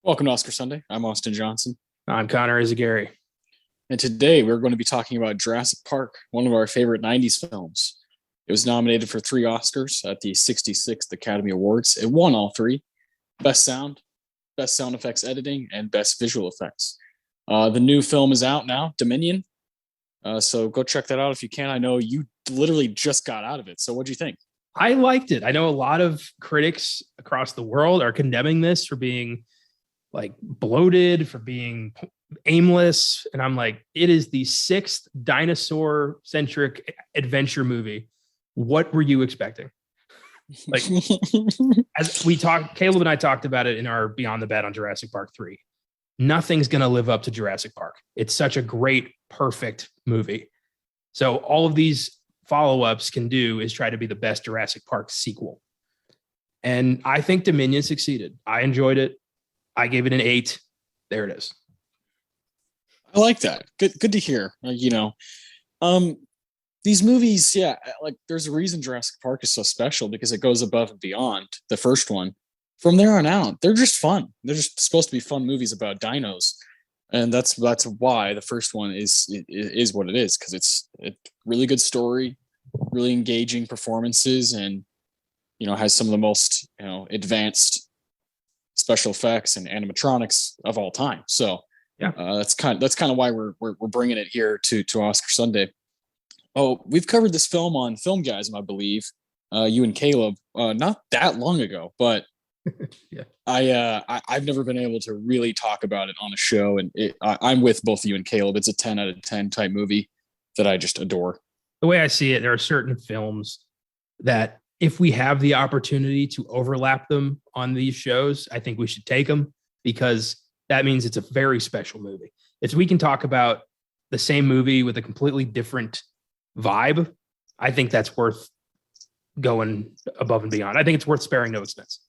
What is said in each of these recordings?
Welcome to Oscar Sunday. I'm Austin Johnson. I'm Connor Eyzaguirre. And today we're going to be talking about Jurassic Park, one of our favorite 90s films. It was nominated for 3 Oscars at the 66th Academy Awards. It won all three: Best Sound, Best Sound Effects Editing, and Best Visual Effects. The new film is out now, Dominion. So go check that out if you can. I know you literally just got out of it. So what'd you think? I liked it. I know a lot of critics across the world are condemning this for being like bloated, for being aimless. And I'm like, it is the sixth dinosaur centric adventure movie. What were you expecting? Like, as we talked, Caleb and I talked about it in our Beyond the Bed on Jurassic Park 3. Nothing's going to live up to Jurassic Park. It's such a great, perfect movie. So all of these follow-ups can do is try to be the best Jurassic Park sequel. And I think Dominion succeeded. I enjoyed it. I gave it an 8. There it is. I like that. Good to hear. These movies, yeah, like there's a reason Jurassic Park is so special because it goes above and beyond the first one. From there on out, they're just fun. They're just supposed to be fun movies about dinos, and that's why the first one is what it is, because it's a really good story, really engaging performances, and has some of the most advanced special effects and animatronics of all time. So yeah, that's kind of why we're bringing it here to Oscar Sunday. Oh, we've covered this film on Filmgazm, I believe. You and Caleb, not that long ago, but yeah. I've never been able to really talk about it on a show, and I'm with both you and Caleb. It's a 10 out of 10 type movie that I just adore. The way I see it, there are certain films that if we have the opportunity to overlap them on these shows, I think we should take them, because that means it's a very special movie. If we can talk about the same movie with a completely different vibe, I think that's worth going above and beyond. I think it's worth sparing no expense.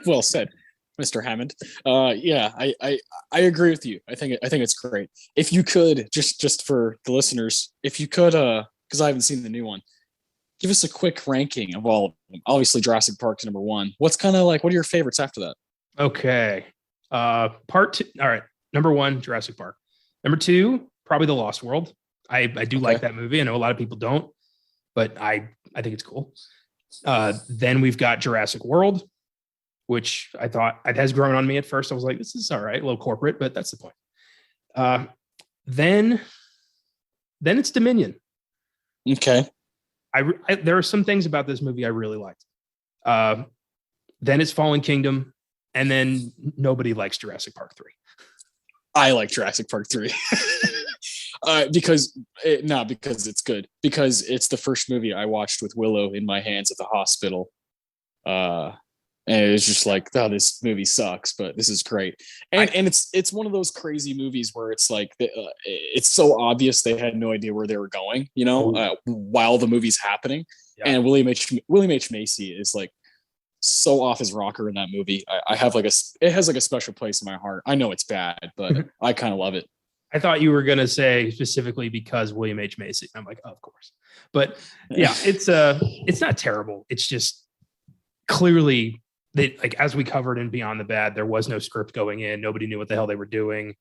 Well said, Mr. Hammond. Yeah, I agree with you. I think it's great. If you could, just for the listeners, if you could, because I haven't seen the new one, give us a quick ranking of all of them. Obviously, Jurassic Park's number one. What's kind of like, what are your favorites after that? Okay. Part two. All right. Number one, Jurassic Park. Number two, probably The Lost World. I do like that movie. I know a lot of people don't, but I think it's cool. Then we've got Jurassic World, which I thought it has grown on me at first. I was like, this is all right, a little corporate, but that's the point. Then it's Dominion. Okay. There are some things about this movie I really liked. Then it's Fallen Kingdom, and then nobody likes Jurassic Park 3. I like Jurassic Park 3. Because it's good, because it's the first movie I watched with Willow in my hands at the hospital. And it was just like, oh, this movie sucks, but this is great. And it's one of those crazy movies where it's like, it's so obvious they had no idea where they were going, while the movie's happening. Yeah. And William H. Macy is like so off his rocker in that movie. I have it has like a special place in my heart. I know it's bad, but I kind of love it. I thought you were going to say specifically because William H. Macy. I'm like, oh, of course. But yeah, it's not terrible. It's just clearly like, as we covered in Beyond the Bad, there was no script going in. Nobody knew what the hell they were doing.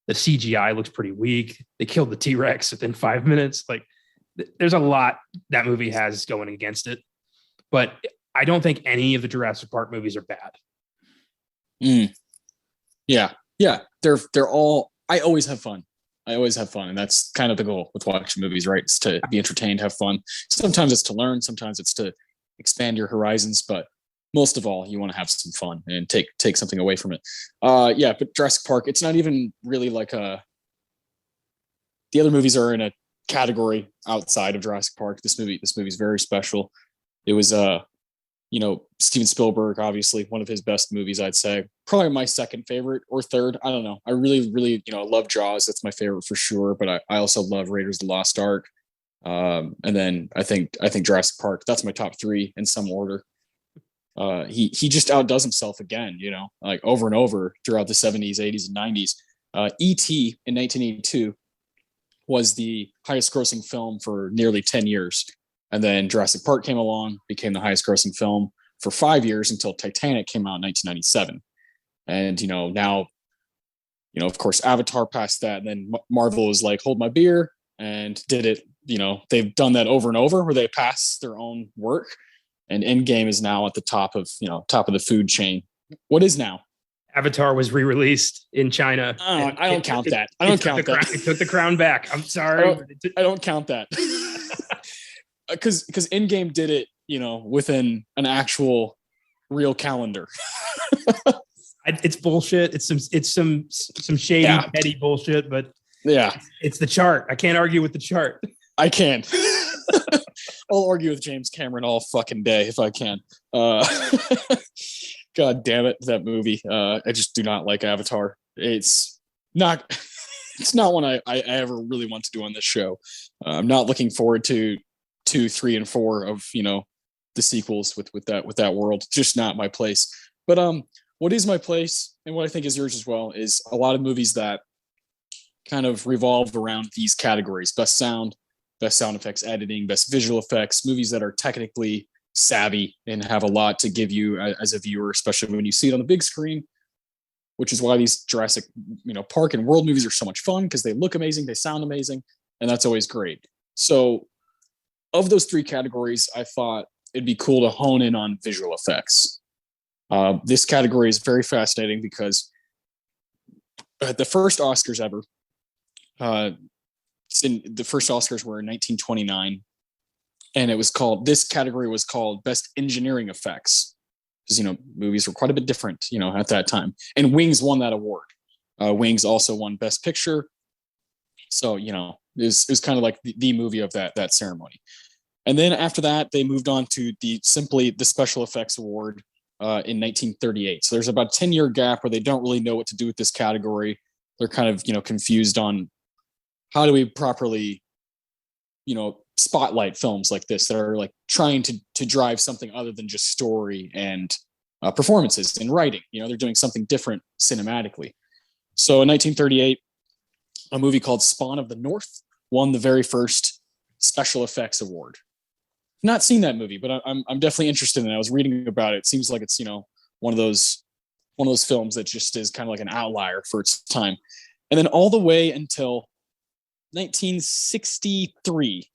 The CGI looks pretty weak. They killed the T-Rex within 5 minutes. Like, there's a lot that movie has going against it, but I don't think any of the Jurassic Park movies are bad. Yeah. They're all. I always have fun. And that's kind of the goal with watching movies, right? It's to be entertained, have fun. Sometimes it's to learn, sometimes it's to expand your horizons, but most of all, you want to have some fun and take something away from it. Yeah, but Jurassic Park, it's not even really like the other movies are in a category outside of Jurassic Park. This movie's very special. It was Steven Spielberg, obviously one of his best movies, I'd say. Probably my second favorite or third. I don't know. I really, really, love Jaws. That's my favorite for sure. But I also love Raiders of the Lost Ark. And then I think Jurassic Park, that's my top three in some order. He just outdoes himself again, like over and over throughout the 70s, 80s, and 90s. E.T. in 1982 was the highest grossing film for nearly 10 years. And then Jurassic Park came along, became the highest grossing film for 5 years until Titanic came out in 1997. And, now, of course, Avatar passed that. And then Marvel was like, hold my beer, and did it. They've done that over and over where they pass their own work. And Endgame is now at the top of the food chain. What is now? Avatar was re-released in China. I don't count that. I don't count that. It took the crown back. I'm sorry. I don't count that. Because Endgame did it, within an actual real calendar. It's bullshit. It's some shady, petty bullshit, but yeah, it's the chart. I can't argue with the chart. I can. I'll argue with James Cameron all fucking day if I can. God damn it, that movie. I just do not like Avatar. It's not one I ever really want to do on this show. I'm not looking forward to 2, 3, and 4 of the sequels with that world. It's just not my place. But what is my place, and what I think is yours as well, is a lot of movies that kind of revolve around these categories: best sound effects editing, best visual effects, movies that are technically savvy and have a lot to give you as a viewer, especially when you see it on the big screen, which is why these Jurassic Park and World movies are so much fun, because they look amazing, they sound amazing, and that's always great. So of those 3 categories, I thought it'd be cool to hone in on visual effects. This category is very fascinating because the first Oscars ever, the first Oscars were in 1929, and this category was called Best Engineering Effects, because movies were quite a bit different at that time, and Wings won that award. Wings also won Best Picture, so it was kind of like the movie of that ceremony. And then after that, they moved on to the Special Effects Award in 1938. So there's about a 10-year gap where they don't really know what to do with this category. They're kind of confused on how do we properly spotlight films like this that are like trying to drive something other than just story and performances and writing. They're doing something different cinematically. So in 1938, a movie called Spawn of the North won the very first Special Effects Award. Not seen that movie, but I'm definitely interested in it. I was reading about it. It seems like it's one of those films that just is kind of like an outlier for its time. And then all the way until 1963,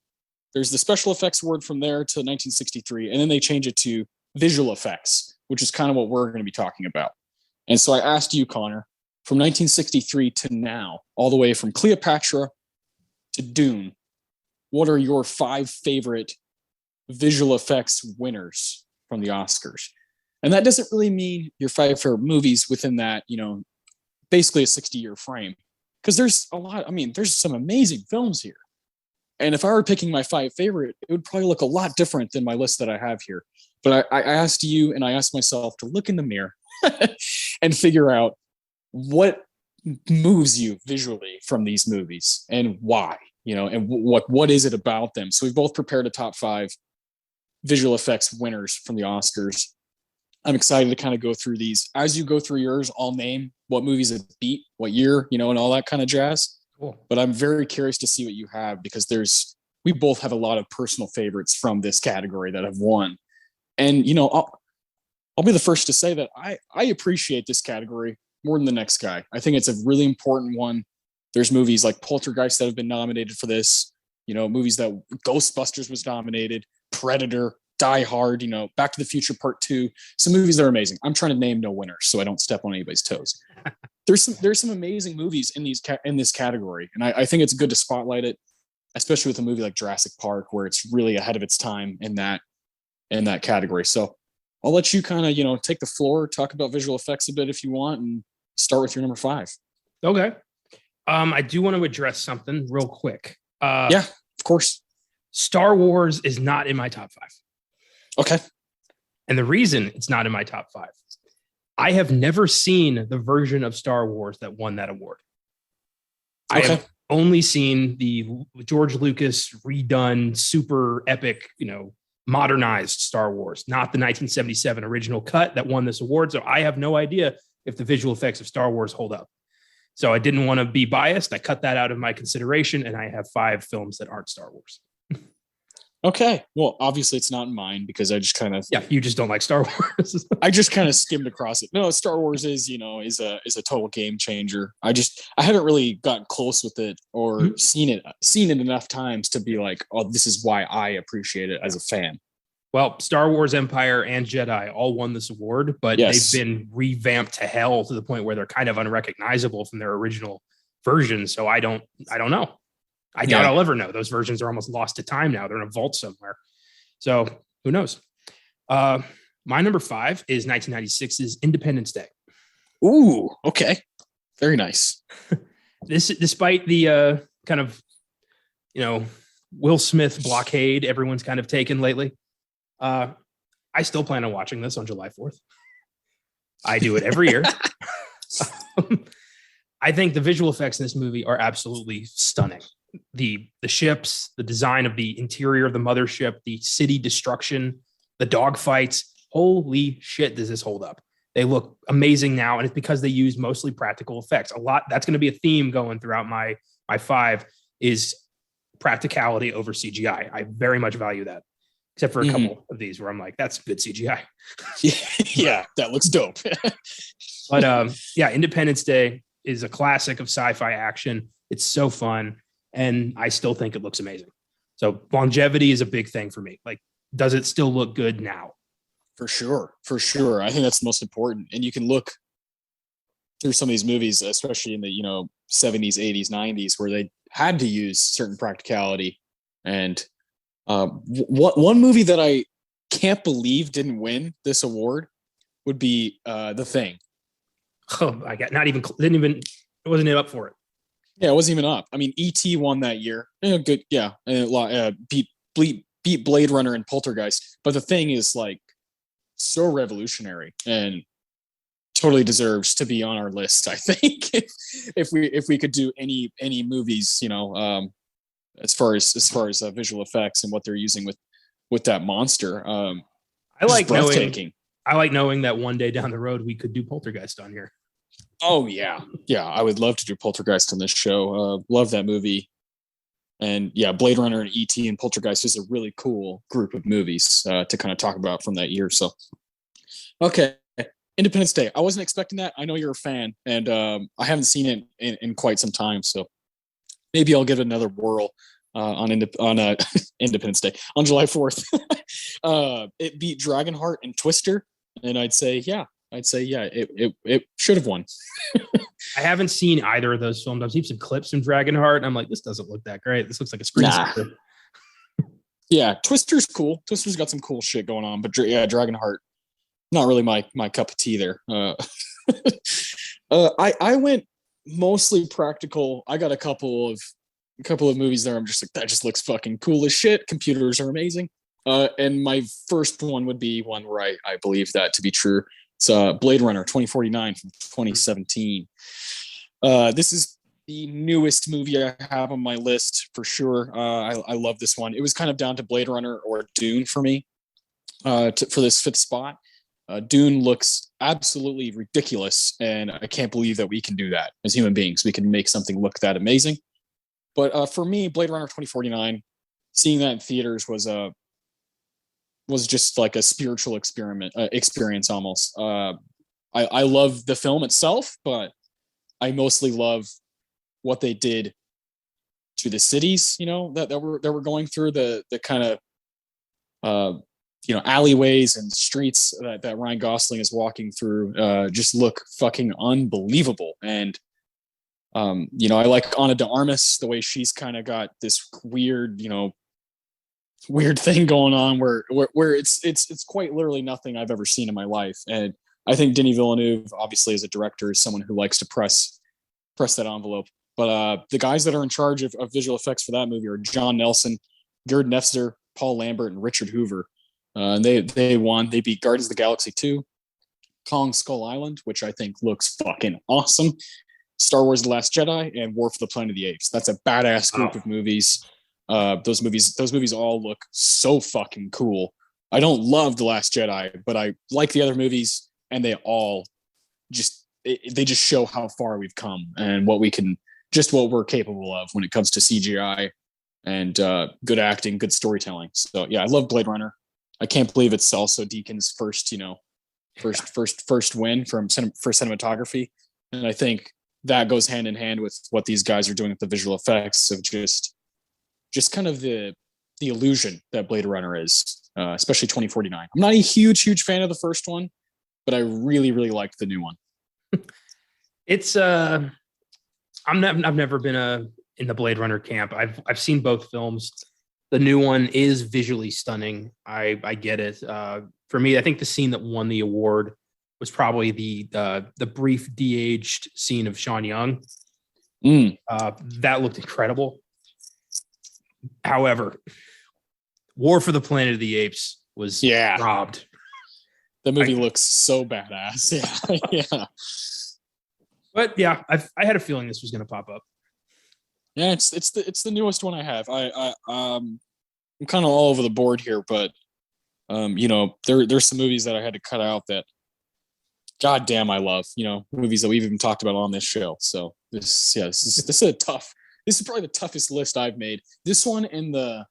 there's the Special Effects Award from there to 1963, and then they change it to Visual Effects, which is kind of what we're going to be talking about. And so I asked you, Connor, from 1963 to now, all the way from Cleopatra to Dune, what are your 5 favorite visual effects winners from the Oscars? And that doesn't really mean your 5 favorite movies within that, basically a 60-year frame, because there's a lot. There's some amazing films here. And if I were picking my 5 favorite, it would probably look a lot different than my list that I have here. But I asked you, and I asked myself to look in the mirror and figure out what moves you visually from these movies and why, and what is it about them. So we've both prepared a top 5 visual effects winners from the Oscars. I'm excited to kind of go through these. As you go through yours, I'll name what movies it beat, what year, and all that kind of jazz. Cool. But I'm very curious to see what you have, because we both have a lot of personal favorites from this category that have won. And, I'll be the first to say that I appreciate this category more than the next guy. I think it's a really important one. There's movies like Poltergeist that have been nominated for this, movies that Ghostbusters was nominated, Predator, Die Hard, Back to the Future Part 2, some movies that are amazing. I'm trying to name no winners so I don't step on anybody's toes. There's some amazing movies in this category, and I think it's good to spotlight it, especially with a movie like Jurassic Park, where it's really ahead of its time in that category. So I'll let you kind of take the floor, talk about visual effects a bit if you want, and start with your number 5. Okay. I do want to address something real quick. Yeah, of course. Star Wars is not in my top 5. Okay. And the reason it's not in my top 5, I have never seen the version of Star Wars that won that award. Okay. I have only seen the George Lucas redone, super epic, modernized Star Wars, not the 1977 original cut that won this award. So I have no idea if the visual effects of Star Wars hold up. So I didn't want to be biased. I cut that out of my consideration, and I have 5 films that aren't Star Wars. Okay. Well, obviously it's not mine because I just kind of Yeah, you just don't like Star Wars. I just kind of skimmed across it. No, Star Wars is, is a total game changer. I haven't really gotten close with it or seen it enough times to be like, oh, this is why I appreciate it as a fan. Well, Star Wars Empire and Jedi all won this award, but Yes. they've been revamped to hell to the point where they're kind of unrecognizable from their original version. So I don't know. I doubt I'll ever know. Those versions are almost lost to time now. They're in a vault somewhere. So who knows? My number 5 is 1996's Independence Day. Ooh, okay. Very nice. This, despite the kind of, Will Smith blockade everyone's kind of taken lately, I still plan on watching this on July 4th. I do it every year. I think the visual effects in this movie are absolutely stunning. The ships, the design of the interior of the mothership, the city destruction, the dogfights. Holy shit, does this hold up? They look amazing now, and it's because they use mostly practical effects. A lot. That's going to be a theme going throughout my 5 is practicality over CGI. I very much value that, except for a couple of these where I'm like, that's good CGI. Yeah, that looks dope. But Independence Day is a classic of sci-fi action. It's so fun. And I still think it looks amazing. So longevity is a big thing for me. Like, does it still look good now? For sure. I think that's the most important. And you can look through some of these movies, especially in the 70s, 80s, 90s, where they had to use certain practicality. And one movie that I can't believe didn't win this award would be The Thing. Oh, I got it wasn't up for it. Yeah, it wasn't even up. I mean, E.T. won that year. Good, yeah. Beat Blade Runner and Poltergeist. But The Thing is like so revolutionary and totally deserves to be on our list. I think if we could do any movies, as far as visual effects and what they're using with that monster. I like knowing that one day down the road we could do Poltergeist on here. Oh yeah. I would love to do Poltergeist on this show. Love that movie, and yeah, Blade Runner and E.T. and Poltergeist is a really cool group of movies to kind of talk about from that year. So, okay, Independence Day. I wasn't expecting that. I know you're a fan, and I haven't seen it in quite some time. So maybe I'll give it another whirl on Independence Day on July 4th. It beat Dragonheart and Twister, and I'd say it should have won. I haven't seen either of those films. I've seen some clips from Dragonheart, and I'm like, this doesn't look that great. This looks like a screensaver. Yeah, Twister's cool. Twister's got some cool shit going on, but Dragonheart, not really my cup of tea there. I went mostly practical. I got a couple of movies there. I'm just like, that just looks fucking cool as shit. Computers are amazing. And my first one would be one where I believe that to be true. It's Blade Runner 2049 from 2017. This is the newest movie I have on my list for sure. I love this one. It was kind of down to Blade Runner or Dune for me for this 5th spot. Dune looks absolutely ridiculous, and I can't believe that we can do that as human beings. We can make something look that amazing. But for me, Blade Runner 2049, seeing that in theaters was just like a spiritual experience almost. I love the film itself, but I mostly love what they did to the cities, that were going through, the kind of alleyways and streets that Ryan Gosling is walking through just look fucking unbelievable. And I like Ana de Armas, the way she's kind of got this weird thing going on where it's quite literally nothing I've ever seen in my life. And I think Denis Villeneuve, obviously as a director, is someone who likes to press that envelope. But the guys that are in charge of visual effects for that movie are John Nelson, Gerd Nefzer, Paul Lambert, and Richard Hoover. And they won. They beat Guardians of the Galaxy 2, Kong Skull Island, which I think looks fucking awesome, Star Wars The Last Jedi, and War for the Planet of the Apes. That's a badass group of movies. Those movies all look so fucking cool. I don't love The Last Jedi, but I like the other movies, and they all just show how far we've come and what we're capable of when it comes to CGI and good acting, good storytelling. So yeah, I love Blade Runner. I can't believe it's also Deakins' first, first win for cinematography. And I think that goes hand in hand with what these guys are doing with the visual effects of just kind of the illusion that Blade Runner is, especially 2049. I'm not a huge fan of the first one, but I really, really liked the new one. It's I've never been in the Blade Runner camp. I've seen both films. The new one is visually stunning. I get it. For me, I think the scene that won the award was probably the brief de-aged scene of Sean Young. That looked incredible. However, War for the Planet of the Apes was robbed. The movie looks so badass. Yeah. But yeah, I had a feeling this was going to pop up. Yeah, it's the newest one I have. I'm kind of all over the board here, but there's some movies that I had to cut out that, goddamn, I love. Movies that we've even talked about on this show. So this is probably the toughest list I've made. This one and the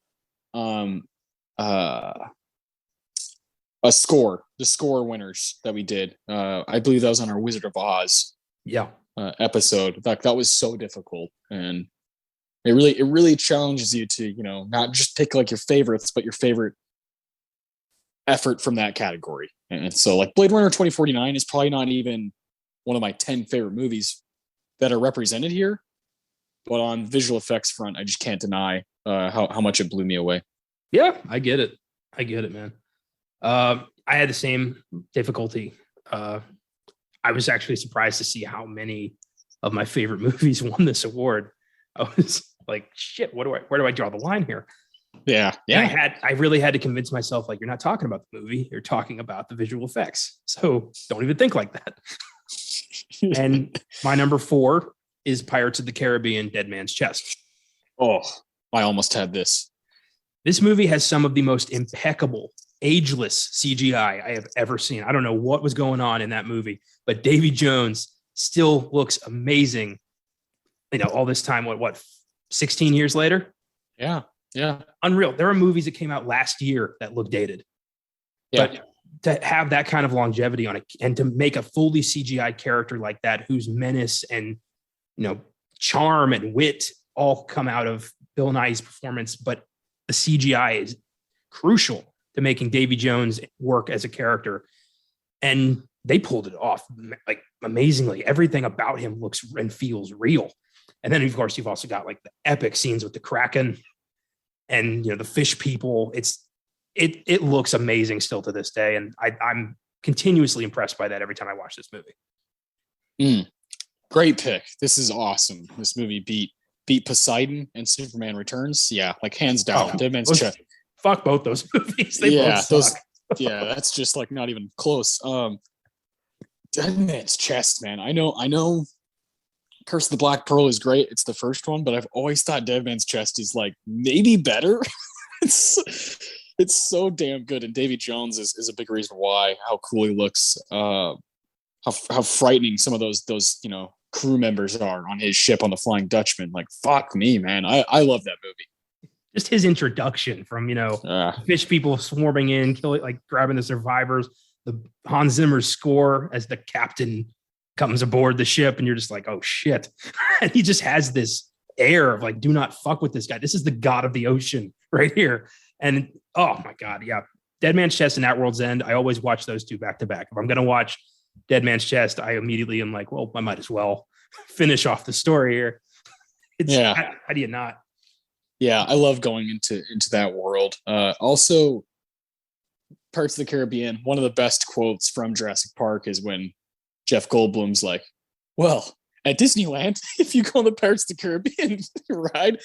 the score winners that we did. I believe that was on our Wizard of Oz episode. In fact, that was so difficult, and it really challenges you to not just pick like your favorites, but your favorite effort from that category. And so like Blade Runner 2049 is probably not even one of my 10 favorite movies that are represented here, but on visual effects front, I just can't deny how much it blew me away. Yeah, I get it, man. I had the same difficulty. I was actually surprised to see how many of my favorite movies won this award. I was like, shit, where do I draw the line here? Yeah. I really had to convince myself, like, you're not talking about the movie, you're talking about the visual effects. So don't even think like that. And my number 4 is Pirates of the Caribbean: Dead Man's Chest. Oh, I almost had this. This movie has some of the most impeccable, ageless CGI I have ever seen. I don't know what was going on in that movie, but Davy Jones still looks amazing. All this time, what 16 years later? Yeah. Unreal. There are movies that came out last year that look dated. Yeah. But to have that kind of longevity on it and to make a fully CGI character like that, whose menace and, charm and wit all come out of Bill Nighy's performance, but the CGI is crucial to making Davy Jones work as a character. And they pulled it off like amazingly. Everything about him looks and feels real. And then, of course, you've also got like the epic scenes with the Kraken and, the fish people. It looks amazing still to this day. And I'm continuously impressed by that every time I watch this movie. Great pick. This is awesome. This movie beat Poseidon and Superman Returns. Yeah, like hands down. Dead Man's Chest. Fuck both those movies. They both suck. That's just like not even close. Dead Man's Chest, man. I know Curse of the Black Pearl is great. It's the first one, but I've always thought Dead Man's Chest is like maybe better. It's so damn good. And Davy Jones is a big reason why. How cool he looks. How frightening some of those crew members are on his ship on the Flying Dutchman. Like, fuck me, man. I love that movie. Just his introduction from, fish people swarming in, killing, like grabbing the survivors, the Hans Zimmer score as the captain comes aboard the ship, and you're just like, oh shit. And he just has this air of like, do not fuck with this guy. This is the god of the ocean right here. And oh my God. Yeah. Dead Man's Chest and At World's End. I always watch those two back to back. If I'm going to watch Dead Man's Chest, I immediately am like, well, I might as well finish off the story here. How do you not? Yeah, I love going into that world. Also, Parts of the Caribbean, one of the best quotes from Jurassic Park is when Jeff Goldblum's like, well, at Disneyland, if you go on the Pirates of the Caribbean ride,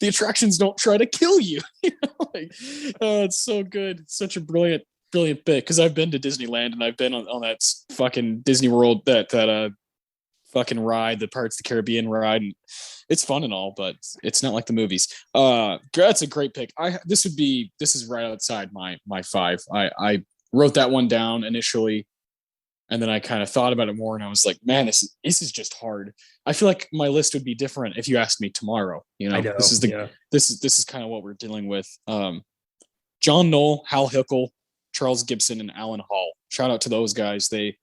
the attractions don't try to kill you. It's so good. It's such a brilliant bit, because I've been to Disneyland and I've been on that fucking Disney World, that fucking ride, the Pirates of the Caribbean ride, and it's fun and all, but it's not like the movies. That's a great pick. This is right outside my 5. I wrote that one down initially, And then I kind of thought about it more, and I was like, man, this is just hard. I feel like my list would be different if you asked me tomorrow. I know. This is kind of what we're dealing with. John Knoll, Hal Hickel, Charles Gibson, and Alan Hall. Shout out to those guys. They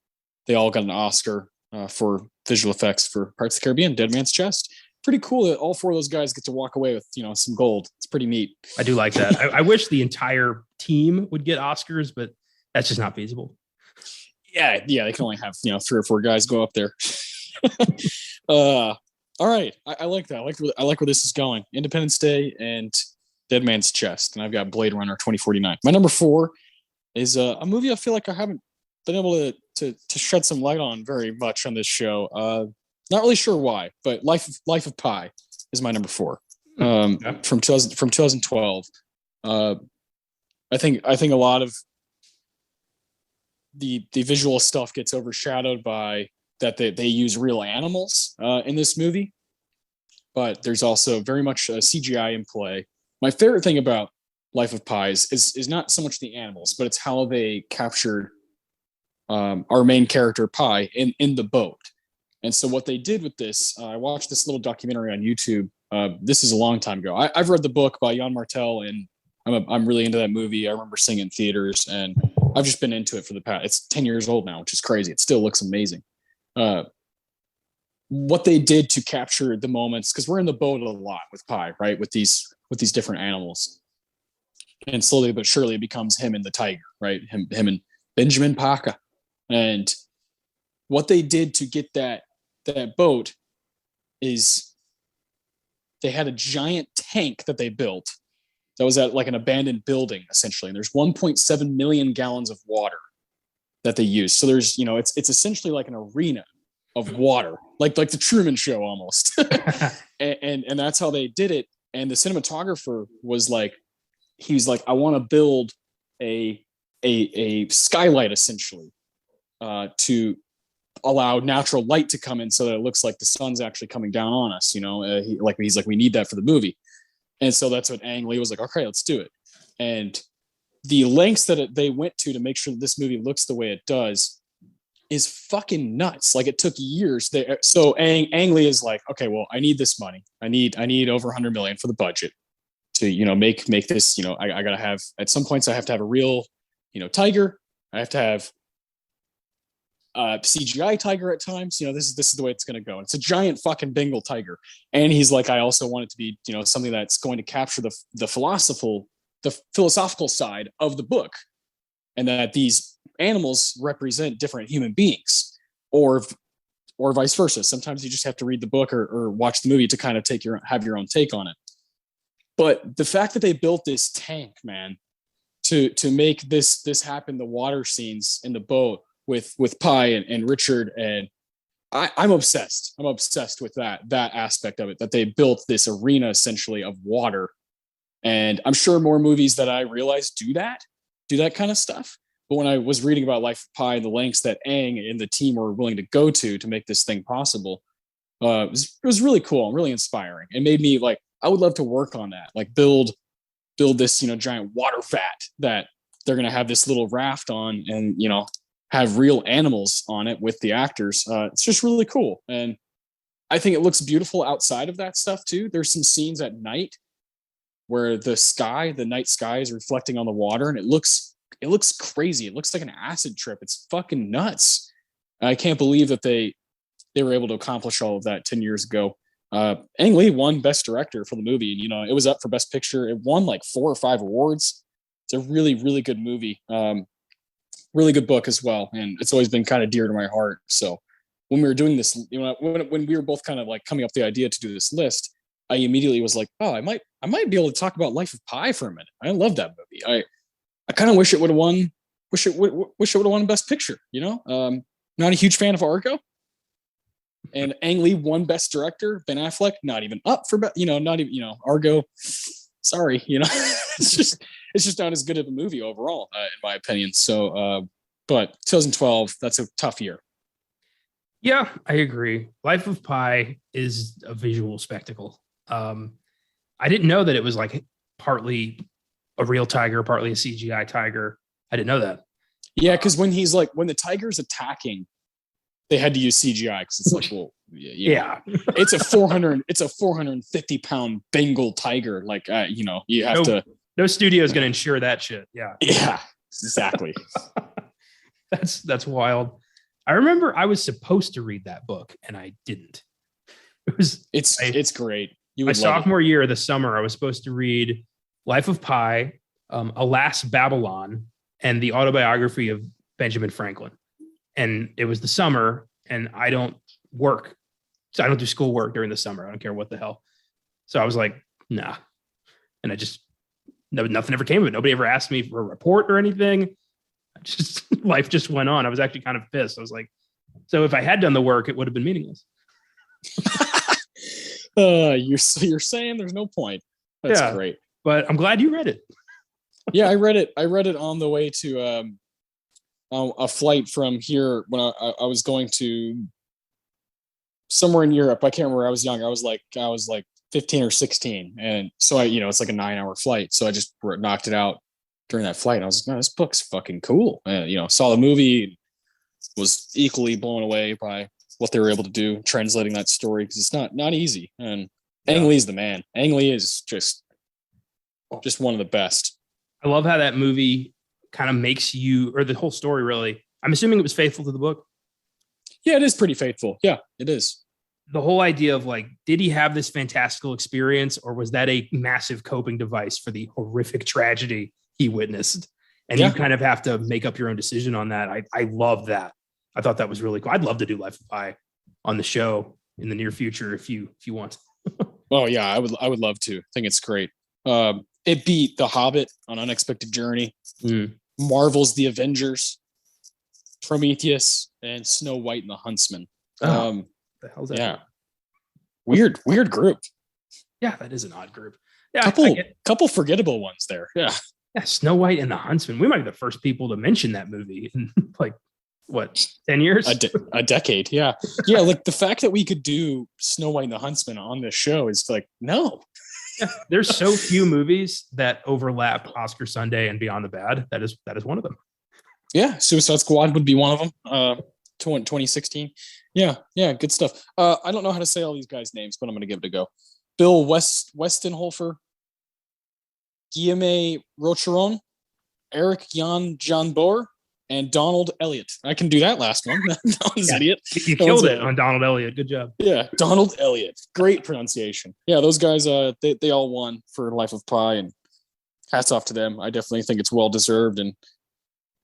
all got an Oscar for visual effects for Pirates of the Caribbean, Dead Man's Chest. Pretty cool that all four of those guys get to walk away with some gold. It's pretty neat. I do like that. I wish the entire team would get Oscars, but that's just not feasible. Yeah, they can only have 3 or 4 guys go up there. All right, I like that. I like where this is going. Independence Day and Dead Man's Chest, and I've got Blade Runner 2049. My number 4 is a movie I feel like I haven't been able to shed some light on very much on this show. Not really sure why, but Life of Pi is my number 4. From 2012. I think a lot of the visual stuff gets overshadowed by that they use real animals in this movie, but there's also very much CGI in play. My favorite thing about Life of Pi is not so much the animals, but it's how they captured our main character Pi in the boat. And so what they did with this, I watched this little documentary on YouTube. This is a long time ago. I've read the book by Jan Martel, and I'm really into that movie. I remember seeing it in theaters, and I've just been into it for the past. It's 10 years old now, which is crazy. It still looks amazing. What they did to capture the moments, because we're in the boat a lot with Pi, right? With these different animals, and slowly but surely it becomes him and the tiger, right? Him and Benjamin Paca, and what they did to get that boat is they had a giant tank that they built that was at like an abandoned building essentially, and there's 1.7 million gallons of water that they use. So there's it's essentially like an arena of water, like the Truman Show almost. and that's how they did it. And the cinematographer was like, I want to build a skylight essentially to allow natural light to come in so that it looks like the sun's actually coming down on us. He's like, we need that for the movie. And so that's what Ang Lee was like, okay, let's do it. And the lengths that they went to make sure that this movie looks the way it does is fucking nuts. Like, it took years. So Ang Lee is like, okay, well, I need this money. I need over 100 million for the budget to, make this, I gotta have, at some points I have to have a real, tiger. I have to have CGI tiger at times. This is the way it's going to go. It's a giant fucking Bengal tiger. And he's like, I also want it to be, something that's going to capture the philosophical side of the book, and that these animals represent different human beings, or vice versa. Sometimes you just have to read the book or watch the movie to kind of have your own take on it. But the fact that they built this tank, man, to make this happen, the water scenes in the boat with Pi and Richard, and I'm obsessed. I'm obsessed with that aspect of it, that they built this arena essentially of water. And I'm sure more movies that I realize do that kind of stuff. But when I was reading about Life of Pi, the lengths that Ang and the team were willing to go to make this thing possible, it was really cool and really inspiring. It made me like, I would love to work on that, like build this, giant water vat that they're going to have this little raft on, and, have real animals on it with the actors. It's just really cool. And I think it looks beautiful outside of that stuff too. There's some scenes at night where the night sky is reflecting on the water, and it looks crazy. It looks like an acid trip. It's fucking nuts. I can't believe that they were able to accomplish all of that 10 years ago. Ang Lee won Best Director for the movie, and it was up for Best Picture. It won like 4 or 5 awards. It's a really, really good movie. Really good book as well, and it's always been kind of dear to my heart. So when we were doing this, when we were both kind of like coming up with the idea to do this list, I immediately was like, oh, I might be able to talk about Life of Pi for a minute. I love that movie. I kind of wish it would have won. Wish it would have won Best Picture. Not a huge fan of Argo, and Ang Lee won Best Director. Ben Affleck not even up for not even Argo. Sorry, it's just not as good of a movie overall, in my opinion. So, but 2012, that's a tough year. Yeah, I agree. Life of Pi is a visual spectacle. I didn't know that it was like partly a real tiger, partly a CGI tiger. I didn't know that. Yeah, because when the tiger's attacking, they had to use CGI because it's like, well, Yeah. it's a 450-pound Bengal tiger. Like, you have to. No studio is going to insure that shit. Yeah. Yeah, exactly. That's wild. I remember I was supposed to read that book and I didn't. It's great. My sophomore year of the summer, I was supposed to read Life of Pi, Alas Babylon, and the autobiography of Benjamin Franklin. And it was the summer, and I don't work. So I don't do schoolwork during the summer. I don't care what the hell. So I was like, nah. And nothing ever came of it. Nobody ever asked me for a report or anything. Life just went on. I was actually kind of pissed. I was like, so if I had done the work, it would have been meaningless. You're saying there's no point. That's great. But I'm glad you read it. Yeah, I read it. I read it on the way to a flight from here when I was going to somewhere in Europe. I can't remember. I was young. I was like 15 or 16, and so it's like a 9-hour flight. So I just knocked it out during that flight. And I was like, no, this book's fucking cool. And saw the movie, was equally blown away by what they were able to do translating that story, because it's not easy. And Ang Lee's the man. Ang Lee is just one of the best. I love how that movie kind of makes you, or the whole story really, I'm assuming it was faithful to the book. Yeah, it is pretty faithful. Yeah, it is. The whole idea of like, did he have this fantastical experience, or was that a massive coping device for the horrific tragedy he witnessed? And you kind of have to make up your own decision on that. I love that. I thought that was really cool. I'd love to do Life of Pi on the show in the near future if you want. Oh yeah, I would love to. I think it's great. It beat The Hobbit on Unexpected Journey, Marvel's The Avengers, Prometheus, and Snow White and the Huntsman. The hell's that? Yeah, weird group. Yeah, that is an odd group. Yeah, couple forgettable ones there. Yeah, Snow White and the Huntsman. We might be the first people to mention that movie in like what, 10 years? A decade. Yeah. Yeah. Like the fact that we could do Snow White and the Huntsman on this show is like, no. Yeah, there's so few movies that overlap Oscar Sunday and Beyond the Bad. That is one of them. Yeah. Suicide Squad would be one of them. 2016. Yeah. Yeah. Good stuff. I don't know how to say all these guys' names, but I'm going to give it a go. Bill Westenholfer, Guillaume Rocheron, Eric Jan Boer, and Donald Elliott. I can do that last one. Donald's idiot. You killed it on Donald Elliott. Good job. Yeah, Donald Elliott. Great pronunciation. Yeah, those guys, they all won for Life of Pi, and hats off to them. I definitely think it's well deserved. And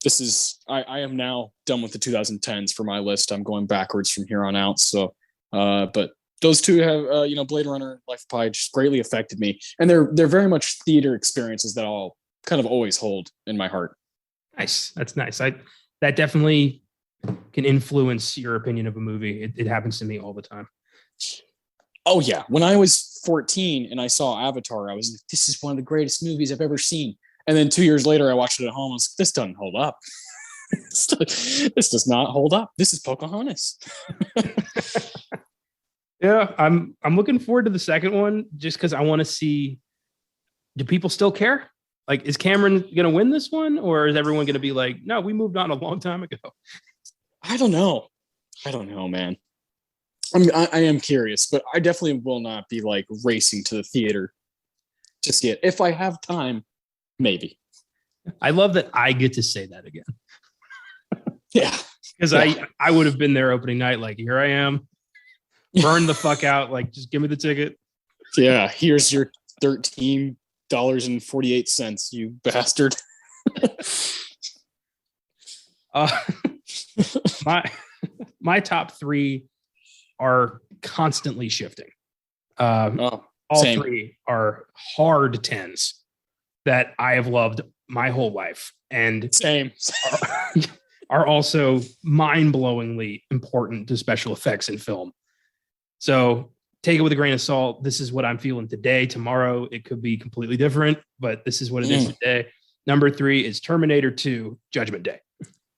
this is, I am now done with the 2010s for my list. I'm going backwards from here on out. So, but those two have, Blade Runner, Life of Pi just greatly affected me, and they're very much theater experiences that I'll kind of always hold in my heart. Nice. That's nice. That definitely can influence your opinion of a movie. It happens to me all the time. Oh yeah. When I was 14 and I saw Avatar, I was like, this is one of the greatest movies I've ever seen. And then 2 years later, I watched it at home. I was like, this doesn't hold up. This does not hold up. This is Pocahontas. Yeah. I'm looking forward to the second one just because I want to see, do people still care? Like, is Cameron going to win this one, or is everyone going to be like, no, we moved on a long time ago? I don't know, man. I am curious, but I definitely will not be like racing to the theater to see it. If I have time, maybe. I love that I get to say that again. Yeah. Because I would have been there opening night. Like, here I am. Burn the fuck out. Like, just give me the ticket. Yeah. Here's your $13.48, you bastard. My top three are constantly shifting. All same. three are hard 10s that I have loved my whole life, and are also mind-blowingly important to special effects in film. So take it with a grain of salt. This is what I'm feeling today. Tomorrow, it could be completely different, but this is what it is today. Number 3 is Terminator 2, Judgment Day.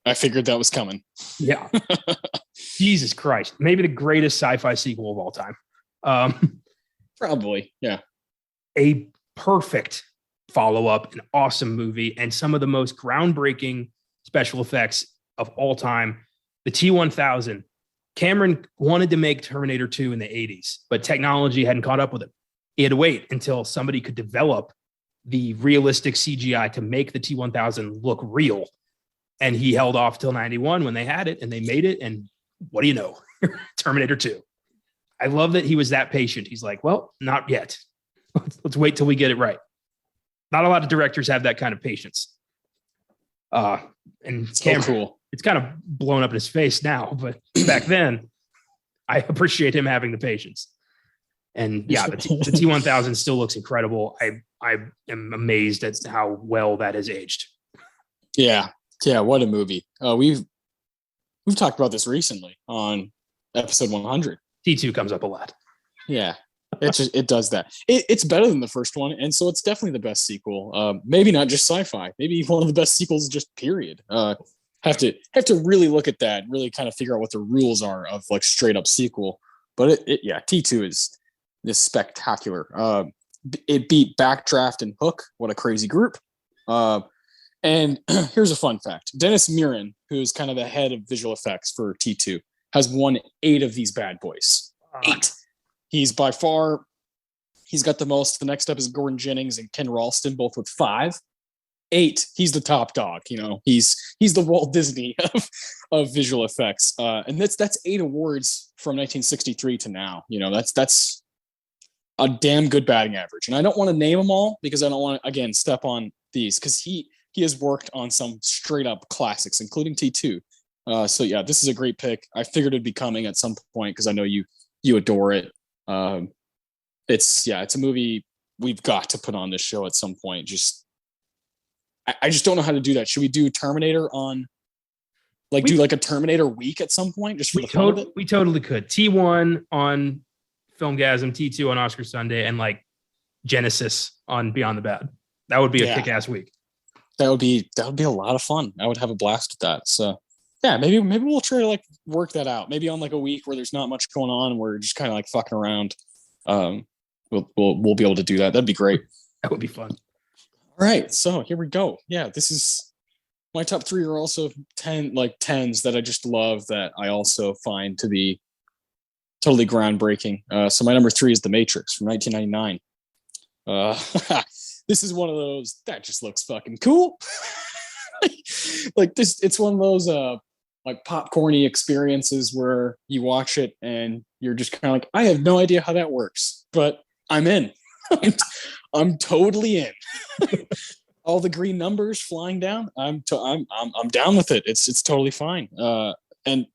I figured that was coming. Yeah. Jesus Christ. Maybe the greatest sci-fi sequel of all time. Probably. Yeah. A perfect follow-up, an awesome movie, and some of the most groundbreaking special effects of all time. The T-1000. Cameron wanted to make Terminator 2 in the 80s, but technology hadn't caught up with it. He had to wait until somebody could develop the realistic CGI to make the T-1000 look real. And he held off till 91 when they had it and they made it. And what do you know? Terminator 2. I love that he was that patient. He's like, well, not yet. Let's wait till we get it right. Not a lot of directors have that kind of patience. And So cool. It's kind of blown up in his face now, but back then, I appreciate him having the patience. And yeah, the T-1000 still looks incredible. I am amazed at how well that has aged. Yeah, what a movie. We've talked about this recently on episode 100. T2 comes up a lot. Yeah, it does that. It's better than the first one, and so it's definitely the best sequel. Maybe not just sci-fi. Maybe one of the best sequels, just period. Have to really look at that, really kind of figure out what the rules are of like straight up sequel. But T2 is spectacular. It beat Backdraft and Hook. What a crazy group. And here's a fun fact. Dennis Muren, who's kind of the head of visual effects for T2, has won 8 of these bad boys. 8. He's got the most. The next up is Gordon Jennings and Ken Ralston, both with 5. 8. He's the top dog. He's the Walt Disney of visual effects. And that's 8 awards from 1963 to now. That's a damn good batting average. And I don't want to name them all because I don't want to, again, step on these, because he has worked on some straight up classics, including T2. So yeah, this is a great pick. I figured it'd be coming at some point because I know you adore it. It's a movie we've got to put on this show at some point. I just don't know how to do that. Should we do Terminator on, do a Terminator week at some point? Just for the fun of it? We totally could. T1 on Filmgazm, T2 on Oscar Sunday, and Genesis on Beyond the Bad. That would be a kick-ass week. That would be a lot of fun. I would have a blast with that. So yeah, maybe we'll try to work that out. Maybe on a week where there's not much going on and we're just kind of fucking around. We'll be able to do that. That'd be great. That would be fun. All right, so here we go. Yeah, this is my top 3 are also 10s that I just love, that I also find to be totally groundbreaking. So my number 3 is The Matrix from 1999. This is one of those that just looks fucking cool. This, it's one of those popcorny experiences where you watch it and you're just kind of I have no idea how that works, but I'm in. I'm totally in. All the green numbers flying down. I'm down with it. It's totally fine. And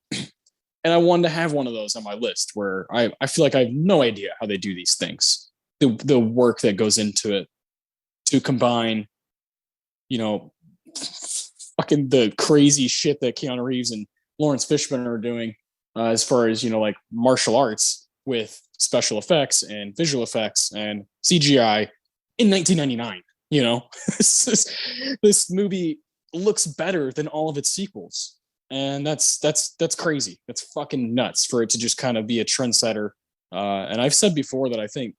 I wanted to have one of those on my list where I feel like I have no idea how they do these things. The work that goes into it to combine, fucking the crazy shit that Keanu Reeves and Lawrence Fishburne are doing, as far as martial arts with special effects and visual effects and CGI in 1999. This movie looks better than all of its sequels, and that's crazy. That's fucking nuts for it to just kind of be a trendsetter. And I've said before that I think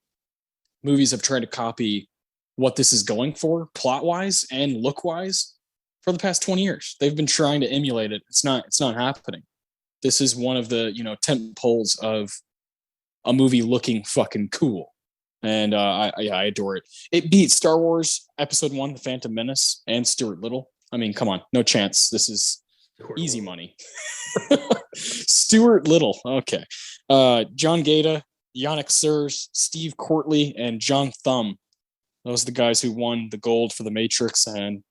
movies have tried to copy what this is going for, plot wise and look wise, for the past 20 years. They've been trying to emulate it. It's not happening. This is one of the tent poles of a movie looking fucking cool. And I adore it. It beat Star Wars Episode 1, The Phantom Menace, and Stuart Little. I mean, come on, no chance. This is easy money. Stuart Little, okay. John Gaeta, Yannick Sirs, Steve Courtley, and John Thumb. Those are the guys who won the gold for The Matrix, and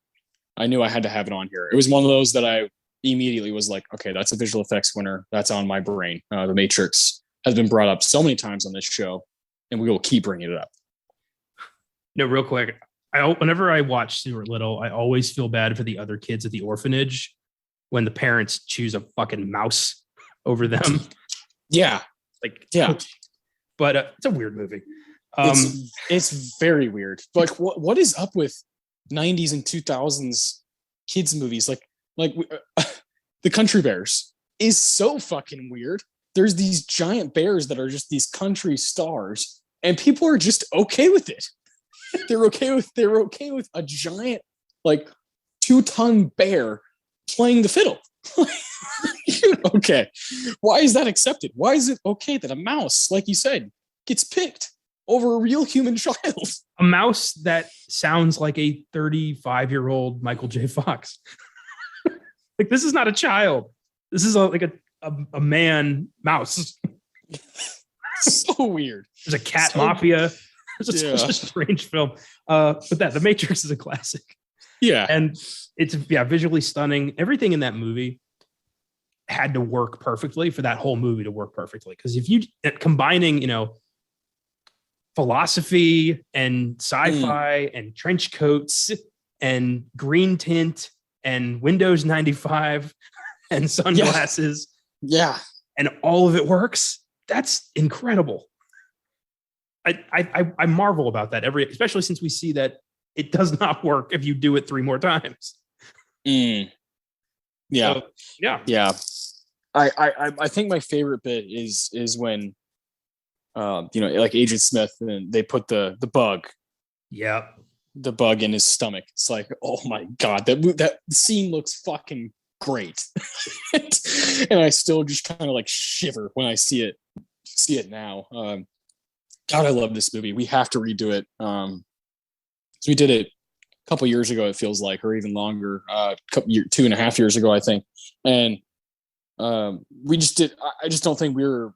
I knew I had to have it on here. It was one of those that I immediately was like, okay, that's a visual effects winner. That's on my brain. The Matrix has been brought up so many times on this show, and we will keep bringing it up. No, real quick. Whenever I watch Stuart Little, I always feel bad for the other kids at the orphanage when the parents choose a fucking mouse over them. Yeah. Yeah. But it's a weird movie. It's very weird. What is up with 90s and 2000s kids movies? The Country Bears is so fucking weird. There's these giant bears that are just these country stars, and people are just okay with it. They're okay with a giant 2-ton bear playing the fiddle. Okay. Why is that accepted? Why is it okay that a mouse, like you said, gets picked over a real human child? A mouse that sounds like a 35-year-old Michael J. Fox. Like, this is not a child. This is like a man mouse. So weird. There's a cat mafia. It's such a strange film. But The Matrix is a classic. Yeah. And it's visually stunning. Everything in that movie had to work perfectly for that whole movie to work perfectly. Because if you combining, philosophy and sci-fi and trench coats and green tint and Windows 95 and sunglasses, and all of it works, that's incredible. I marvel about that especially since we see that it does not work if you do it 3 more times. Yeah. So, yeah. I think my favorite bit is when like Agent Smith, and they put the bug in his stomach. It's like, oh my God, that scene looks fucking great. And I still just kind of like shiver when I see it now. God, I love this movie. We have to redo it. So we did it a couple years ago, it feels like, or even longer, 2.5 years ago, I think. And we just did. I just don't think we were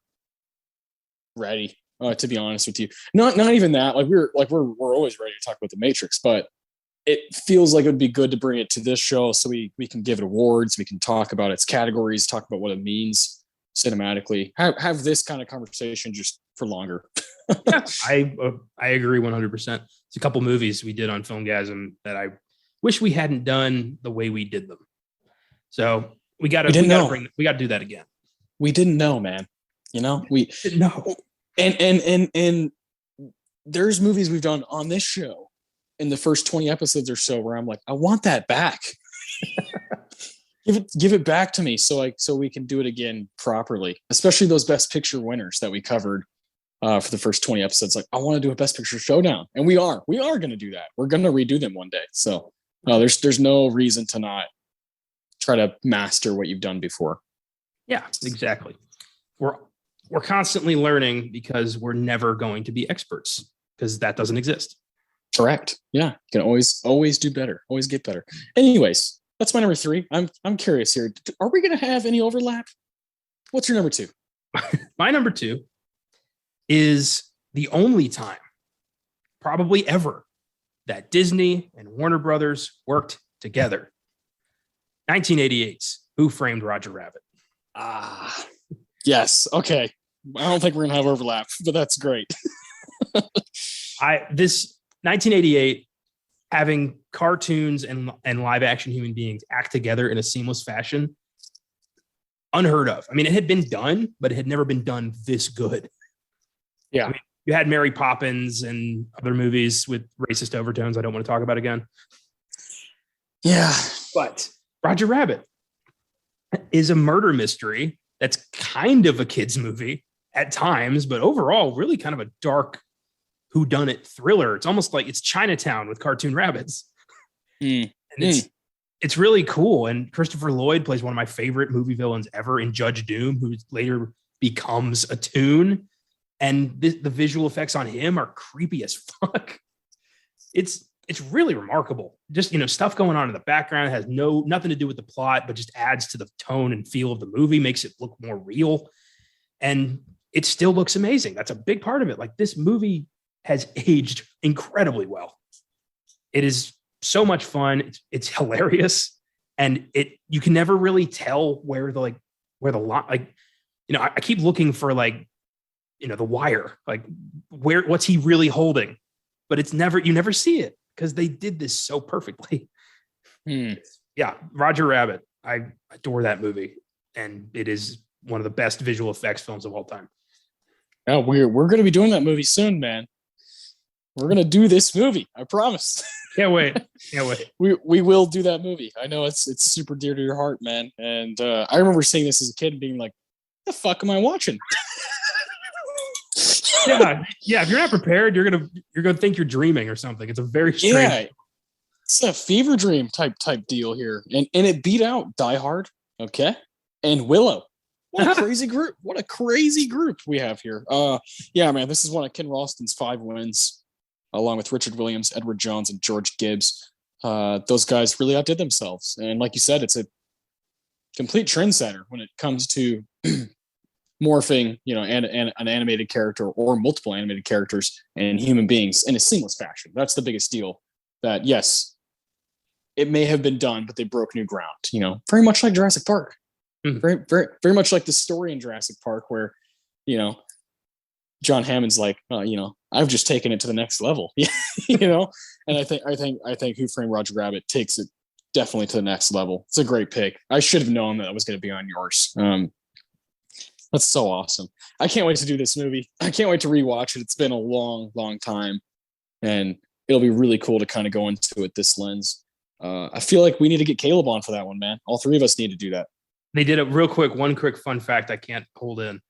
ready, to be honest with you. Not even that. Like we're always ready to talk about The Matrix, but it feels like it would be good to bring it to this show so we can give it awards. We can talk about its categories, talk about what it means cinematically. Have this kind of conversation just for longer. Yeah, I agree 100%. It's a couple movies we did on Filmgazm that I wish we hadn't done the way we did them. So we got to do that again. We didn't know, man. We didn't know. And there's movies we've done on this show in the first 20 episodes or so where I'm like, I want that back. Give it back to me so we can do it again properly. Especially those Best Picture winners that we covered for the first 20 episodes. Like, I want to do a Best Picture showdown, and we are going to do that. We're going to redo them one day. So there's no reason to not try to master what you've done before. Yeah, exactly. We're constantly learning because we're never going to be experts because that doesn't exist. Correct. Yeah, you can always do better, always get better. Anyways, that's my number 3. I'm curious here. Are we going to have any overlap? What's your number 2? My number 2 is the only time, probably ever, that Disney and Warner Brothers worked together. 1988's Who Framed Roger Rabbit? Yes. Okay. I don't think we're going to have overlap, but that's great. This 1988, having cartoons and live action human beings act together in a seamless fashion, unheard of. I mean, it had been done, but it had never been done this good. Yeah. I mean, you had Mary Poppins and other movies with racist overtones I don't want to talk about again. Yeah. But Roger Rabbit is a murder mystery that's kind of a kid's movie at times, but overall really kind of a dark whodunit thriller. It's almost like it's Chinatown with cartoon rabbits. And it's really cool. And Christopher Lloyd plays one of my favorite movie villains ever in Judge Doom, who later becomes a toon. And the visual effects on him are creepy as fuck. It's really remarkable. Just, stuff going on in the background has nothing to do with the plot, but just adds to the tone and feel of the movie, makes it look more real. And it still looks amazing. That's a big part of it. Like, this movie has aged incredibly well. It is so much fun. It's hilarious. And you can never really tell where the line, I keep looking for the wire, what's he really holding? But you never see it because they did this so perfectly. Yeah, Roger Rabbit. I adore that movie, and it is one of the best visual effects films of all time. Oh, we're going to be doing that movie soon, man. We're going to do this movie. I promise. Can't wait. We will do that movie. I know it's super dear to your heart, man. And I remember seeing this as a kid and being like, the fuck am I watching? Yeah. If you're not prepared, you're gonna think you're dreaming or something. It's a very strange. It's a fever dream type deal here, and it beat out Die Hard, okay, and Willow. What a crazy group! What a crazy group we have here. Yeah, man, this is one of Ken Ralston's 5 wins, along with Richard Williams, Edward Jones, and George Gibbs. Those guys really outdid themselves, and like you said, it's a complete trendsetter when it comes to morphing, an animated character or multiple animated characters and human beings in a seamless fashion. That's the biggest deal. That yes, it may have been done, but they broke new ground. Very much like Jurassic Park. Very, very, very much like the story in Jurassic Park, where John Hammond's like, I've just taken it to the next level. And I think Who Framed Roger Rabbit takes it definitely to the next level. It's a great pick. I should have known that was going to be on yours. That's so awesome. I can't wait to do this movie. I can't wait to rewatch it. It's been a long, long time, and it'll be really cool to kind of go into it this lens. I feel like we need to get Caleb on for that one, man. All 3 of us need to do that. They did a real quick, one quick fun fact I can't hold in.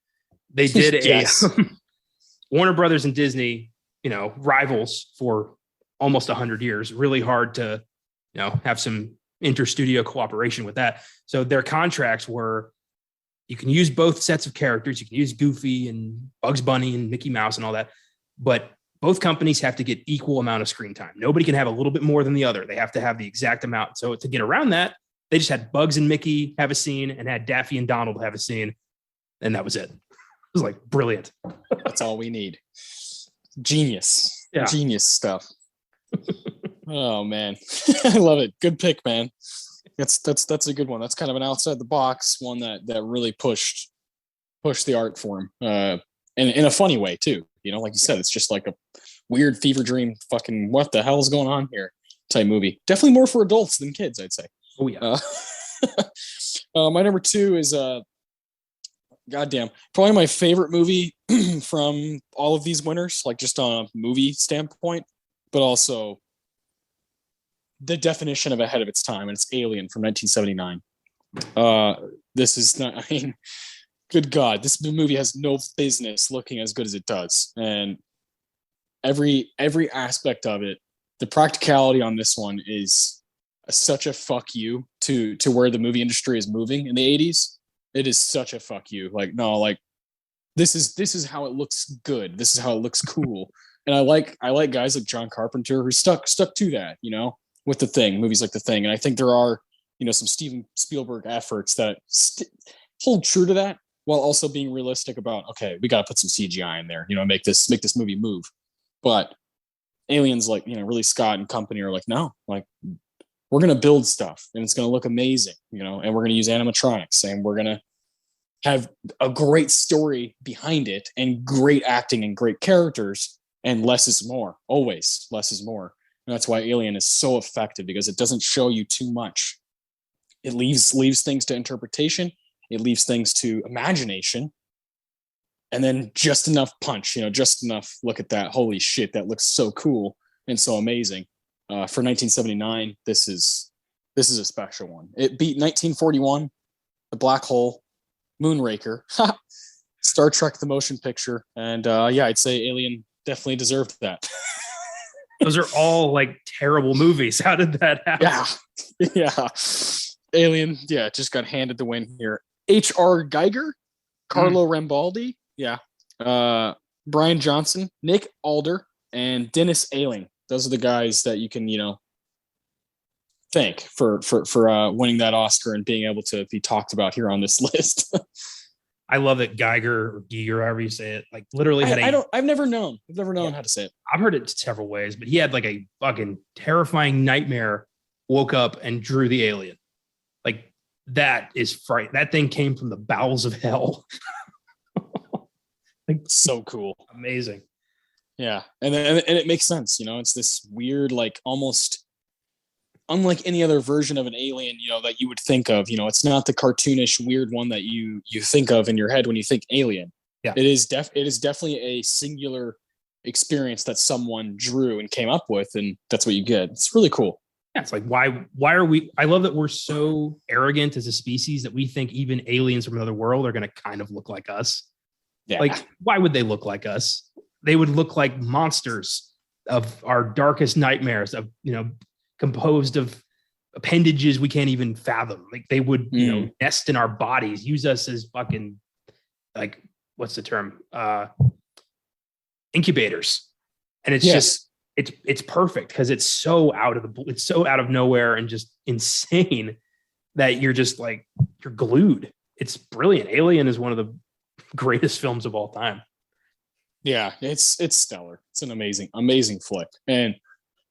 They did Yes. Warner Brothers and Disney, rivals for almost 100 years, really hard to, have some inter-studio cooperation with that. So their contracts were, you can use both sets of characters. You can use Goofy and Bugs Bunny and Mickey Mouse and all that, but both companies have to get equal amount of screen time. Nobody can have a little bit more than the other. They have to have the exact amount. So to get around that, they just had Bugs and Mickey have a scene and had Daffy and Donald have a scene. And that was it. It was like brilliant. That's all we need. Genius. Yeah. Genius stuff. Oh man. I love it. Good pick, man. That's a good one. That's kind of an outside the box one that really pushed the art form. And in a funny way too. Like you said, it's just like a weird fever dream fucking what the hell is going on here type movie. Definitely more for adults than kids, I'd say. Oh yeah. My number 2 is goddamn, probably my favorite movie from all of these winners, like just on a movie standpoint, but also the definition of ahead of its time, and it's Alien from 1979. This is not, good God, this movie has no business looking as good as it does. And every aspect of it, the practicality on this one is such a fuck you to where the movie industry is moving in the 80s. It is such a fuck you. Like, no, like this is how it looks good. This is how it looks cool. And I like guys like John Carpenter who stuck to that, with The Thing, movies like The Thing. And I think there are, some Steven Spielberg efforts that hold true to that while also being realistic about, okay, we got to put some CGI in there, make this movie move. But Aliens, like, really Scott and company are like, no, like we're going to build stuff and it's going to look amazing, and we're going to use animatronics and we're going to have a great story behind it and great acting and great characters, and less is more. Always less is more. And that's why Alien is so effective, because it doesn't show you too much. It leaves things to interpretation. It leaves things to imagination. And then just enough punch, just enough. Look at that. Holy shit. That looks so cool and so amazing. For 1979, this is a special one. It beat 1941, The Black Hole, Moonraker, Star Trek, the motion picture. And I'd say Alien definitely deserved that. Those are all like terrible movies. How did that happen? Yeah. Alien, just got handed the win here. H.R. Geiger, Carlo Rambaldi, Brian Johnson, Nick Alder, and Dennis Ayling. Those are the guys that you can, thank for winning that Oscar and being able to be talked about here on this list. I love that Geiger or Giger, however you say it, like literally had I've never known how to say it. I've heard it several ways, but he had like a fucking terrifying nightmare, woke up and drew the alien. Like that is fright. That thing came from the bowels of hell. Like so cool. Amazing. Yeah. And it makes sense. It's this weird, like almost unlike any other version of an alien, that you would think of. It's not the cartoonish weird one that you think of in your head when you think alien. Yeah. It is definitely a singular experience that someone drew and came up with, and that's what you get. It's really cool. Yeah, it's like why are we? I love that we're so arrogant as a species that we think even aliens from another world are going to kind of look like us. Yeah. Like, why would they look like us? They would look like monsters of our darkest nightmares, of composed of appendages we can't even fathom. Like they would, nest in our bodies, use us as fucking, like, what's the term? Incubators. And it's just, it's perfect because it's so out of nowhere and just insane that you're just like, you're glued. It's brilliant. Alien is one of the greatest films of all time. Yeah, it's stellar. It's an amazing flick. And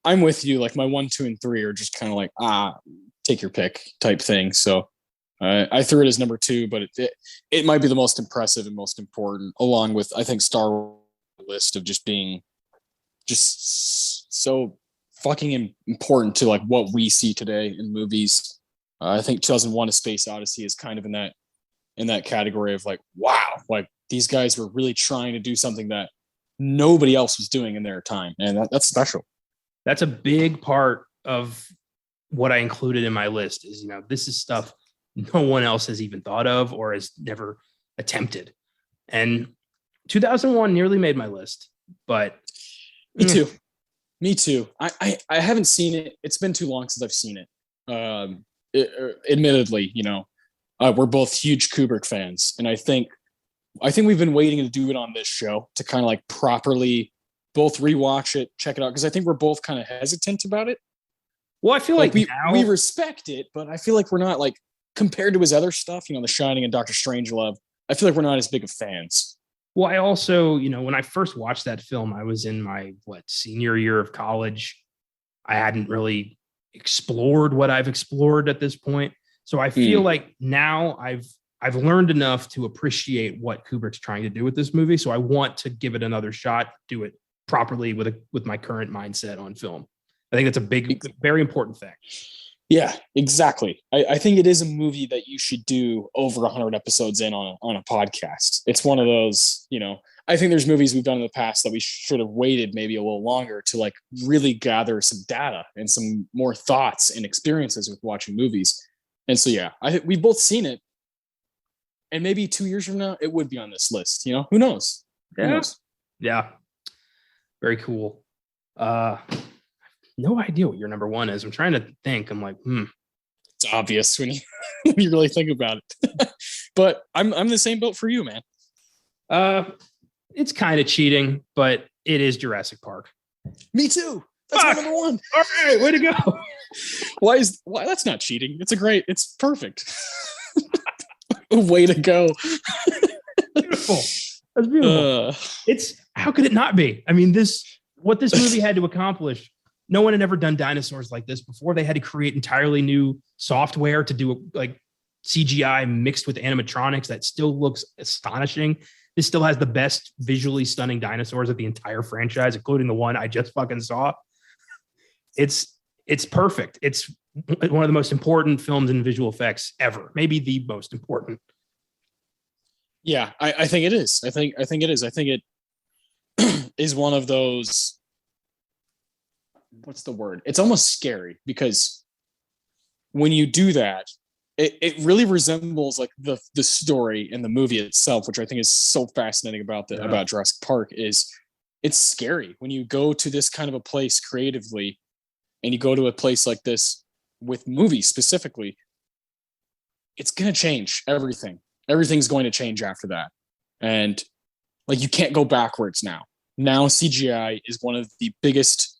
I'm with you. Like my 1, 2, and 3 are just kind of like, take your pick type thing. So I threw it as number 2, but it might be the most impressive and most important, along with, I think, Star Wars list of just being just so fucking important to like what we see today in movies. I think 2001: A Space Odyssey is kind of in that category of like, wow, like these guys were really trying to do something that nobody else was doing in their time, and that's special. That's a big part of what I included in my list. Is this is stuff no one else has even thought of or has never attempted. And 2001 nearly made my list, but me too. I haven't seen it. It's been too long since I've seen it. Admittedly, we're both huge Kubrick fans, and I think we've been waiting to do it on this show to kind of like properly both rewatch it, check it out, because I think we're both kind of hesitant about it. Well, I feel like we respect it, but I feel like we're not, like, compared to his other stuff, The Shining and Doctor Strangelove, I feel like we're not as big of fans. Well, I also, when I first watched that film, I was in my senior year of college. I hadn't really explored what I've explored at this point. So I feel like now I've learned enough to appreciate what Kubrick's trying to do with this movie. So I want to give it another shot, do it properly with my current mindset on film. I think that's a very important thing. Yeah, exactly. I think it is a movie that you should do over 100 episodes in on a podcast. It's one of those, I think there's movies we've done in the past that we should have waited maybe a little longer to like really gather some data and some more thoughts and experiences with watching movies. And so, yeah, we've both seen it. And maybe 2 years from now, it would be on this list. Who knows? Yeah. Who knows? Yeah. Very cool. No idea what your number 1 is. I'm trying to think. I'm like, It's obvious when you really think about it. But I'm the same boat for you, man. It's kind of cheating, but it is Jurassic Park. Me too. That's my number 1. All right, way to go. Why that's not cheating? It's perfect. Way to go. Beautiful. That's beautiful. How could it not be? I mean, what this movie had to accomplish. No one had ever done dinosaurs like this before. They had to create entirely new software to do like CGI mixed with animatronics that still looks astonishing. This still has the best visually stunning dinosaurs of the entire franchise, including the one I just fucking saw. It's perfect. It's one of the most important films in visual effects ever. Maybe the most important. Yeah, I think it is. I think it is. I think it is one of those. What's the word? It's almost scary because when you do that, it really resembles like the story in the movie itself, which I think is so fascinating about Jurassic Park. Is it's scary when you go to this kind of a place creatively, and you go to a place like this with movies specifically. It's gonna change everything. Everything's going to change after that, and like you can't go backwards now. Now CGI is one of the biggest.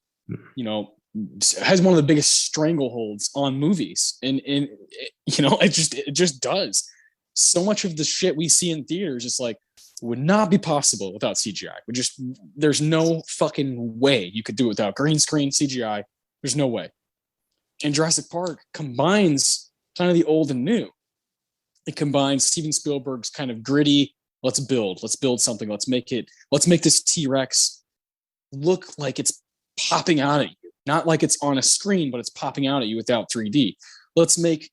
Has one of the biggest strangleholds on movies, and it just does. So much of the shit we see in theaters just like would not be possible without CGI. There's no fucking way you could do it without green screen CGI. There's no way. And Jurassic Park combines kind of the old and new. It combines Steven Spielberg's kind of gritty, let's build something, let's make this T-Rex look like it's popping out at you, not like it's on a screen, but it's popping out at you without 3D. Let's make,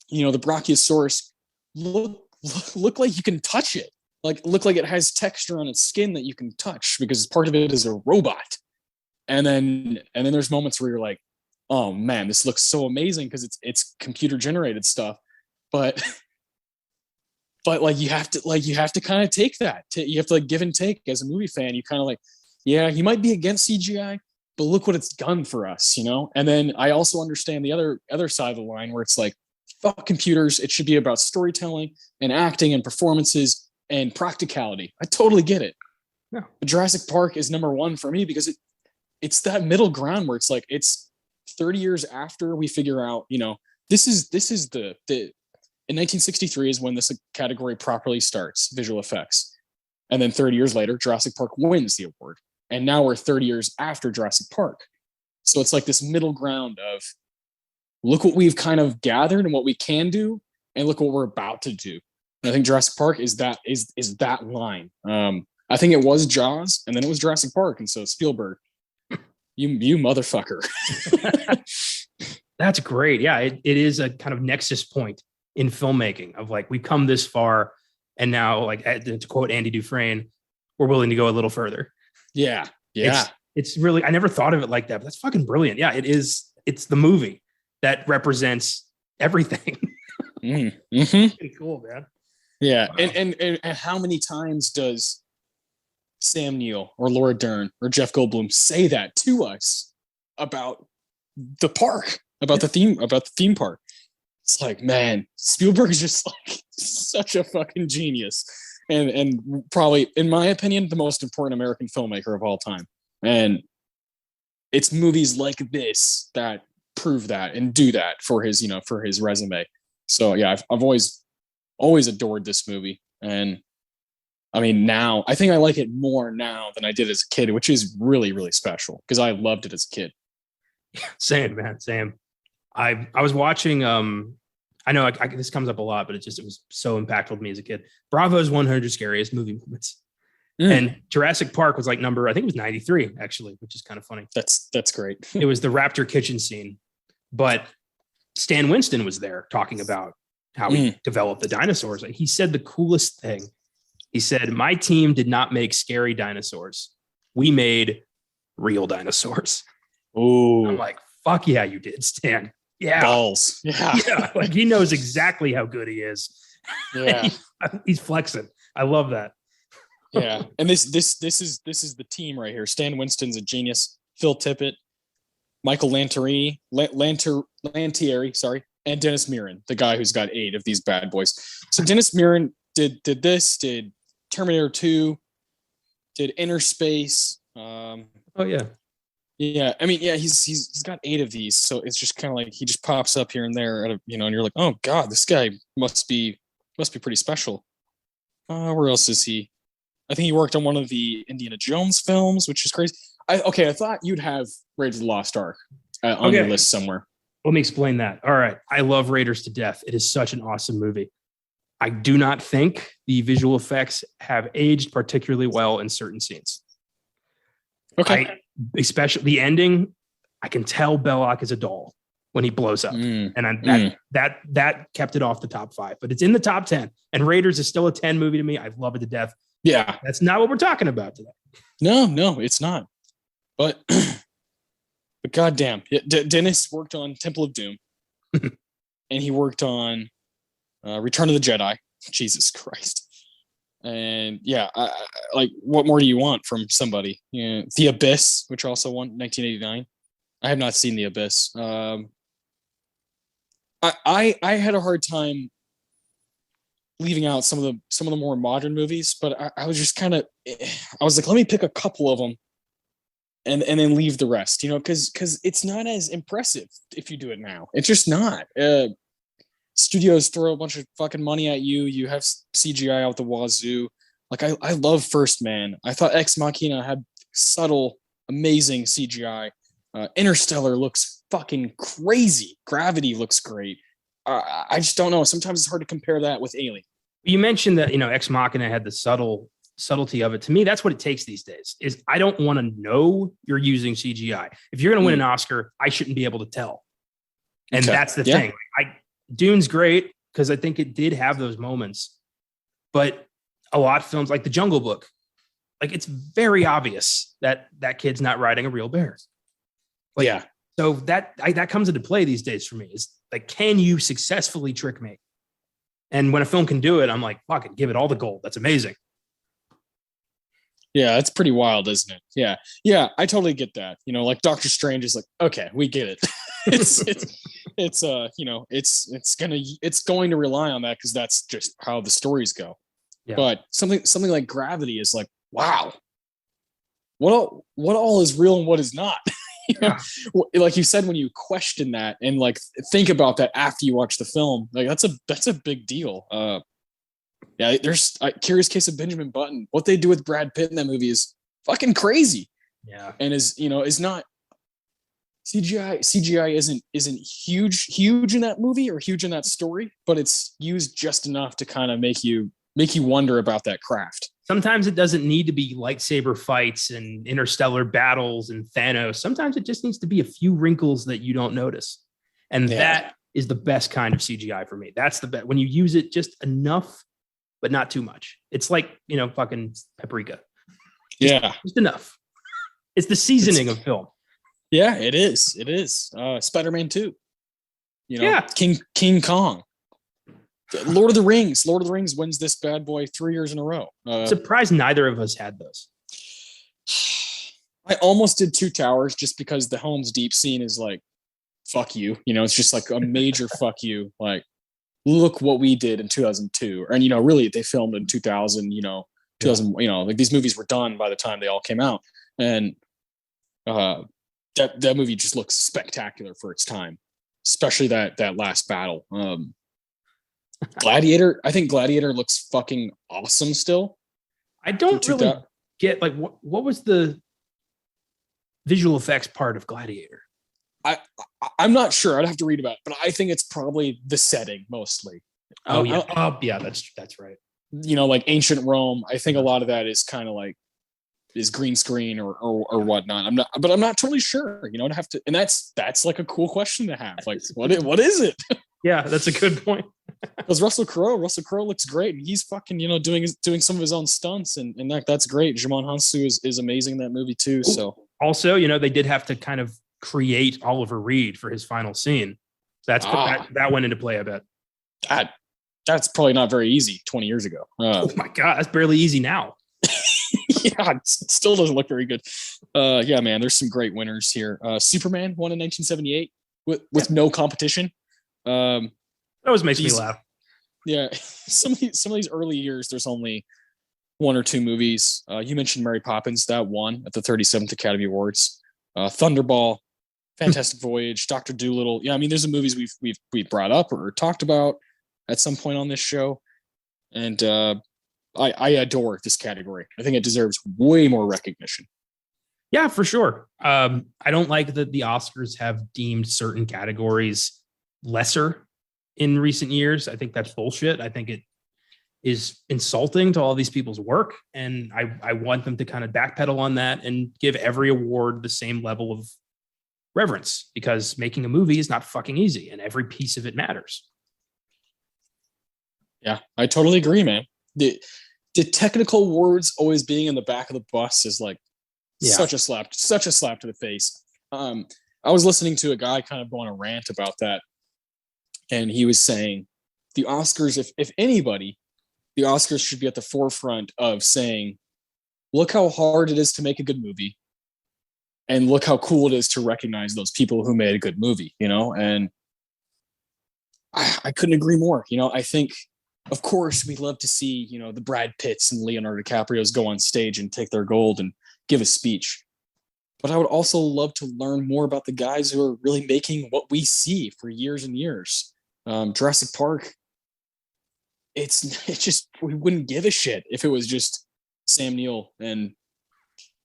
the Brachiosaurus look like you can touch it, like look like it has texture on its skin that you can touch because part of it is a robot. And then there's moments where you're like, oh man, this looks so amazing because it's computer generated stuff, but like you have to kind of take that. You have to like give and take as a movie fan. You kind of like. Yeah, he might be against CGI, but look what it's done for us, you know? And then I also understand the other side of the line where it's like, fuck computers. It should be about storytelling and acting and performances and practicality. I totally get it. Yeah. But Jurassic Park is number one for me because it's that middle ground where it's like, it's 30 years after we figure out, you know, this is the in 1963 is when this category properly starts, visual effects. And then 30 years later, Jurassic Park wins the award. And now we're 30 years after Jurassic Park. So it's like this middle ground of look what we've kind of gathered and what we can do, and look what we're about to do. And I think Jurassic Park is that line. I think it was Jaws, and then it was Jurassic Park, and so Spielberg, you motherfucker. That's great. Yeah, it is a kind of nexus point in filmmaking of like we've come this far, and now, like to quote Andy Dufresne, we're willing to go a little further. Yeah. It's really, I never thought of it like that, but that's fucking brilliant. Yeah, it is. It's the movie that represents everything. Pretty cool, man. Yeah. Wow. And how many times does Sam Neill or Laura Dern or Jeff Goldblum say that to us about the park, about the theme park? It's like, man, Spielberg is just like such a fucking genius. And probably, in my opinion, the most important American filmmaker of all time. And it's movies like this that prove that and do that for his, you know, for his resume. So yeah, I've always adored this movie. And I mean, now I think I like it more now than I did as a kid, which is really, really special because I loved it as a kid. Same, man, same. I was watching, I know this comes up a lot, but it was so impactful to me as a kid. Bravo's 100 Scariest Movie Moments. And Jurassic Park was like number, I think it was 93 actually, which is kind of funny. That's great. It was the Raptor kitchen scene, but Stan Winston was there talking about how he developed the dinosaurs. And he said the coolest thing. He said, my team did not make scary dinosaurs. We made real dinosaurs. Oh, I'm like, fuck yeah, you did, Stan. Yeah. Balls. Yeah. Like he knows exactly how good he is. Yeah. He's flexing. I love that. Yeah. And this is the team right here. Stan Winston's a genius. Phil Tippett, Michael Lantieri, sorry, and Dennis Muren, the guy who's got 8 of these bad boys. So Dennis Muren did Terminator 2, did Inner Space. Oh yeah. Yeah, I mean, yeah, he's got 8 of these, so it's just kind of like he just pops up here and there, and you're like, oh god, this guy must be pretty special. Where else is he? I think he worked on one of the Indiana Jones films, which is crazy. I thought you'd have Raiders of the Lost Ark on your list somewhere. Let me explain that. All right, I love Raiders to death. It is such an awesome movie. I do not think the visual effects have aged particularly well in certain scenes. Okay. Especially the ending, I can tell Belloc is a doll when he blows up. And that kept it off the top 5, but it's in the top 10. And Raiders is still a 10 movie to me. I love it to death. Yeah. That's not what we're talking about today. No, it's not. But goddamn, Dennis worked on Temple of Doom. And he worked on Return of the Jedi. Jesus Christ. And yeah, I like, what more do you want from somebody? The Abyss, which also won 1989. I have not seen The Abyss. I had a hard time leaving out some of the more modern movies, but I was just kind of, I was like, let me pick a couple of them and then leave the rest, because it's not as impressive if you do it now. It's just not. Studios throw a bunch of fucking money at you. You have CGI out the wazoo. Like I love First Man. I thought Ex Machina had subtle, amazing CGI. Interstellar looks fucking crazy. Gravity looks great. I just don't know. Sometimes it's hard to compare that with Alien. You mentioned that, Ex Machina had the subtlety of it. To me, that's what it takes these days. Is I don't want to know you're using CGI. If you're going to win an Oscar, I shouldn't be able to tell. And that's the thing. Dune's great because I think it did have those moments, but a lot of films like The Jungle Book, like it's very obvious that kid's not riding a real bear. So that comes into play these days for me. Is like, can you successfully trick me? And when a film can do it, I'm like, fuck it, give it all the gold. That's amazing. Yeah, that's pretty wild, isn't it? Yeah. Yeah, I totally get that. Like Doctor Strange is like, okay, we get it. It's going to rely on that because that's just how the stories go. Yeah. But something like Gravity is like, wow, what all is real and what is not? Yeah. Like you said, when you question that and like think about that after you watch the film, like that's a big deal. Yeah, there's a Curious Case of Benjamin Button. What they do with Brad Pitt in that movie is fucking crazy. Yeah. And is not CGI isn't huge in that movie or huge in that story, but it's used just enough to kind of make you wonder about that craft. Sometimes it doesn't need to be lightsaber fights and interstellar battles and Thanos. Sometimes it just needs to be a few wrinkles that you don't notice. And that is the best kind of CGI for me. That's the best when you use it just enough, but not too much. It's like, fucking paprika. Just enough. It's the seasoning of film. Yeah, it is. It is. Spider-Man 2. King Kong. Lord of the Rings. Lord of the Rings wins this bad boy 3 years in a row. Surprised neither of us had those. I almost did Two Towers just because the Helm's Deep scene is like, fuck you. It's just like a major fuck you. Like, look what we did in 2002. And, really they filmed in 2000, 2000, like these movies were done by the time they all came out. And that movie just looks spectacular for its time, especially that last battle. Gladiator, I think Gladiator looks fucking awesome still. I don't really get like what was the visual effects part of Gladiator? I'm not sure. I'd have to read about it, but I think it's probably the setting mostly. Oh yeah, that's right. Like ancient Rome. I think a lot of that is kind of like is green screen or whatnot. I'm not totally sure. I'd have to, and that's like a cool question to have. Like, what is it? Yeah, that's a good point. Because Russell Crowe looks great, and he's fucking doing some of his own stunts, and that's great. Djimon Hounsou is amazing in that movie too. So also, they did have to kind of create Oliver Reed for his final scene. That went into play, I bet. That's probably not very easy 20 years ago. Oh my god, that's barely easy now. Yeah, it still doesn't look very good. Yeah, man, there's some great winners here. Superman won in 1978 with no competition. That always makes me laugh. Yeah, some of these early years, there's only one or two movies. You mentioned Mary Poppins, that won at the 37th Academy Awards. Thunderball, Fantastic Voyage, Dr. Dolittle. Yeah, I mean, there's some movies we've brought up or talked about at some point on this show, and I adore this category. I think it deserves way more recognition. Yeah, for sure. I don't like that the Oscars have deemed certain categories lesser in recent years. I think that's bullshit. I think it is insulting to all these people's work. And I want them to kind of backpedal on that and give every award the same level of reverence, because making a movie is not fucking easy and every piece of it matters. Yeah, I totally agree, man. The technical words always being in the back of the bus is like such a slap to the face. I was listening to a guy kind of go on a rant about that. And he was saying the Oscars, if anybody, the Oscars should be at the forefront of saying, look how hard it is to make a good movie. And look how cool it is to recognize those people who made a good movie, and I couldn't agree more. I think, of course, we love to see, the Brad Pitts and Leonardo DiCaprios go on stage and take their gold and give a speech. But I would also love to learn more about the guys who are really making what we see for years and years. Jurassic Park, it's just, we wouldn't give a shit if it was just Sam Neill and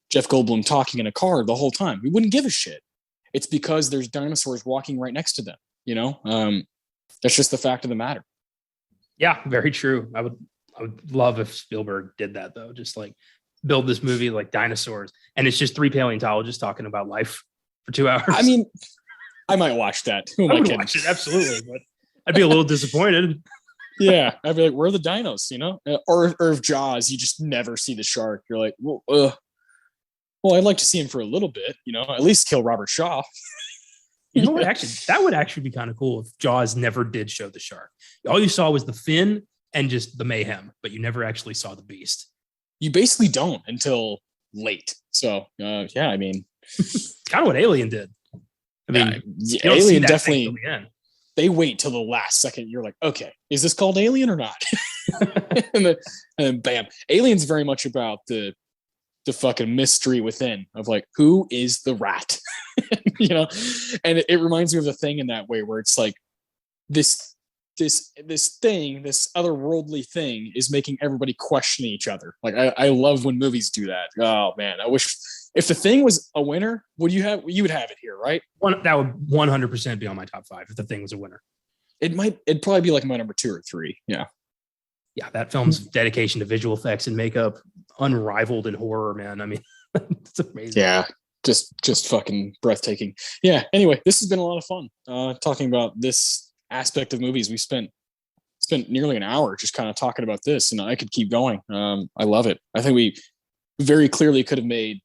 Jeff Goldblum talking in a car the whole time. We wouldn't give a shit. It's because there's dinosaurs walking right next to them. That's just the fact of the matter. Yeah, very true. I would love if Spielberg did that though. Just like build this movie like dinosaurs, and it's just three paleontologists talking about life for 2 hours. I mean, I might watch that. Who am I kidding? Watch it, absolutely, but I'd be a little disappointed. Yeah, I'd be like, where are the dinos? Or if Jaws, you just never see the shark. You're like, well, I'd like to see him for a little bit. At least kill Robert Shaw. You know what? Actually, that would actually be kind of cool if Jaws never did show the shark. All you saw was the fin and just the mayhem, but you never actually saw the beast. you basically don't until late. So yeah, I mean, kind of what Alien did. I mean, yeah, you don't see Alien that definitely. thing till the end. They wait till the last second. You're like, okay, is this called Alien or not? and then bam, Alien's very much about the fucking mystery within of like, who is the rat? You know, and it reminds me of the thing in that way where it's like this thing, this otherworldly thing is making everybody question each other. Like I love when movies do that. Oh man, I wish if the thing was a winner, you would have it here, right? That would 100% be on my top 5 if the thing was a winner. It'd probably be like my number 2 or 3. Yeah. Yeah, that film's dedication to visual effects and makeup, unrivaled in horror, man. I mean, it's amazing. Yeah, just fucking breathtaking. Yeah. Anyway, this has been a lot of fun talking about this aspect of movies. We spent nearly an hour just kind of talking about this, and I could keep going. I love it. I think we very clearly could have made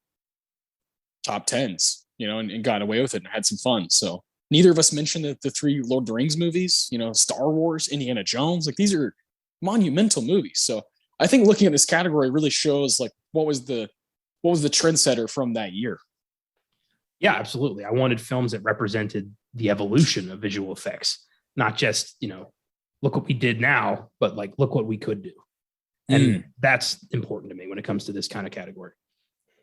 top 10s, you know, and got away with it and had some fun. So neither of us mentioned the 3 Lord of the Rings movies, you know, Star Wars, Indiana Jones. Like these are monumental movies. So I think looking at this category really shows like what was the trendsetter from that year. Yeah, absolutely. I wanted films that represented the evolution of visual effects, not just, you know, look what we did now, but like, look what we could do. And that's important to me when it comes to this kind of category.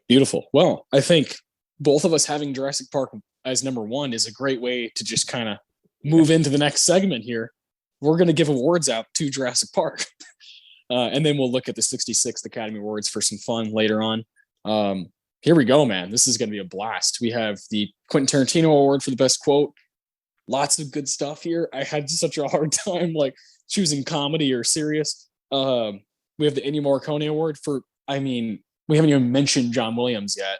Beautiful. Well, I think both of us having Jurassic Park as number 1 is a great way to just kind of move into the next segment here. We're going to give awards out to Jurassic Park. And then we'll look at the 66th Academy Awards for some fun later on. Here we go, man. This is going to be a blast. We have the Quentin Tarantino Award for the best quote. Lots of good stuff here. I had such a hard time like choosing comedy or serious. We have the Ennio Morricone Award for, I mean, we haven't even mentioned John Williams yet.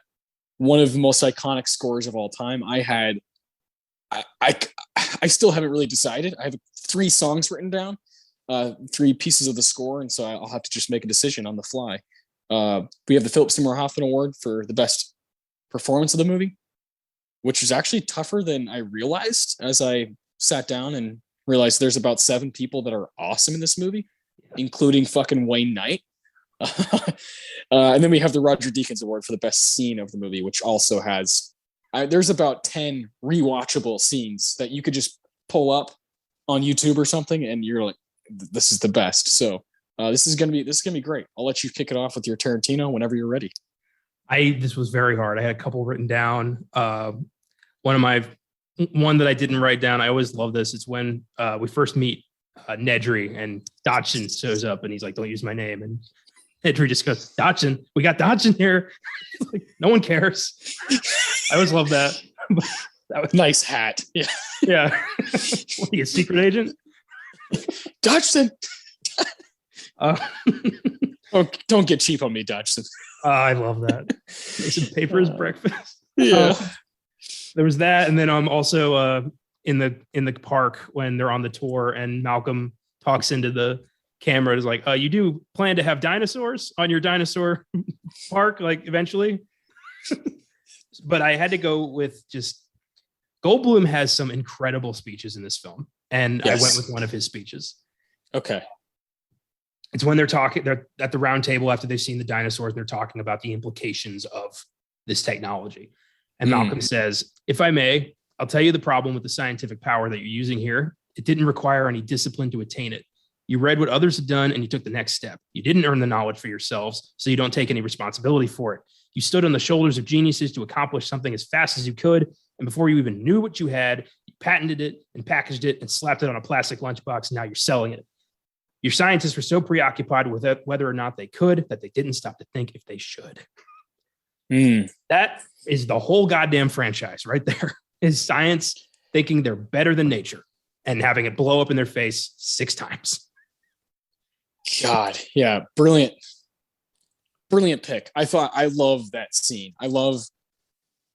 One of the most iconic scores of all time. I still haven't really decided. I have 3 songs written down, 3 pieces of the score, and so I'll have to just make a decision on the fly. We have the Philip Seymour Hoffman Award for the best performance of the movie, which is actually tougher than I realized as I sat down and realized there's about 7 people that are awesome in this movie, including fucking Wayne Knight. And then we have the Roger Deakins Award for the best scene of the movie, which also has there's about 10 rewatchable scenes that you could just pull up on YouTube or something, and you're like, this is the best. So this is gonna be great. I'll let you kick it off with your Tarantino whenever you're ready. This was very hard. I had a couple written down. One that I didn't write down. I always love this. It's when we first meet Nedry and Dodson shows up and he's like, "Don't use my name." And Nedry just goes, "Dodson, we got Dodson here." Like, no one cares. I always love that. That was nice hat. Yeah. Yeah. What are you, a secret agent? Dodson. Don't get cheap on me, Dodson. I love that. Make some paper as breakfast. Yeah. There was that, and then I'm also in the park when they're on the tour, and Malcolm talks into the camera. Is like, "You do plan to have dinosaurs on your dinosaur park, like eventually?" But I had to go with just Goldblum has some incredible speeches in this film, and yes. I went with one of his speeches. Okay. It's when they're at the round table after they've seen the dinosaurs, and they're talking about the implications of this technology. And Malcolm says, "If I may, I'll tell you the problem with the scientific power that you're using here. It didn't require any discipline to attain it. You read what others had done and you took the next step. You didn't earn the knowledge for yourselves, so you don't take any responsibility for it. You stood on the shoulders of geniuses to accomplish something as fast as you could. And before you even knew what you had, you patented it and packaged it and slapped it on a plastic lunchbox. And now you're selling it. Your scientists were so preoccupied with it, whether or not they could, that they didn't stop to think if they should." That is the whole goddamn franchise right there. Is science thinking they're better than nature and having it blow up in their face 6 times. God, yeah, brilliant pick. I love that scene. I love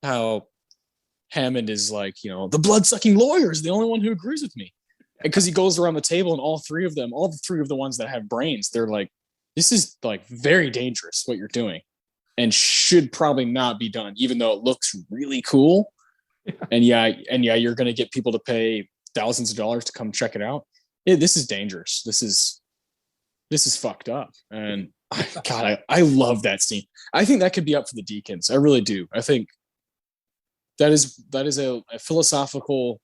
how Hammond is like, the blood-sucking lawyer is the only one who agrees with me. Because he goes around the table and all the 3 of the ones that have brains, they're like, this is like very dangerous what you're doing and should probably not be done, even though it looks really cool. Yeah. And you're going to get people to pay thousands of dollars to come check it out. This is dangerous. This is fucked up. And God, I love that scene. I think that could be up for the Deakins. I really do. I think that is a philosophical,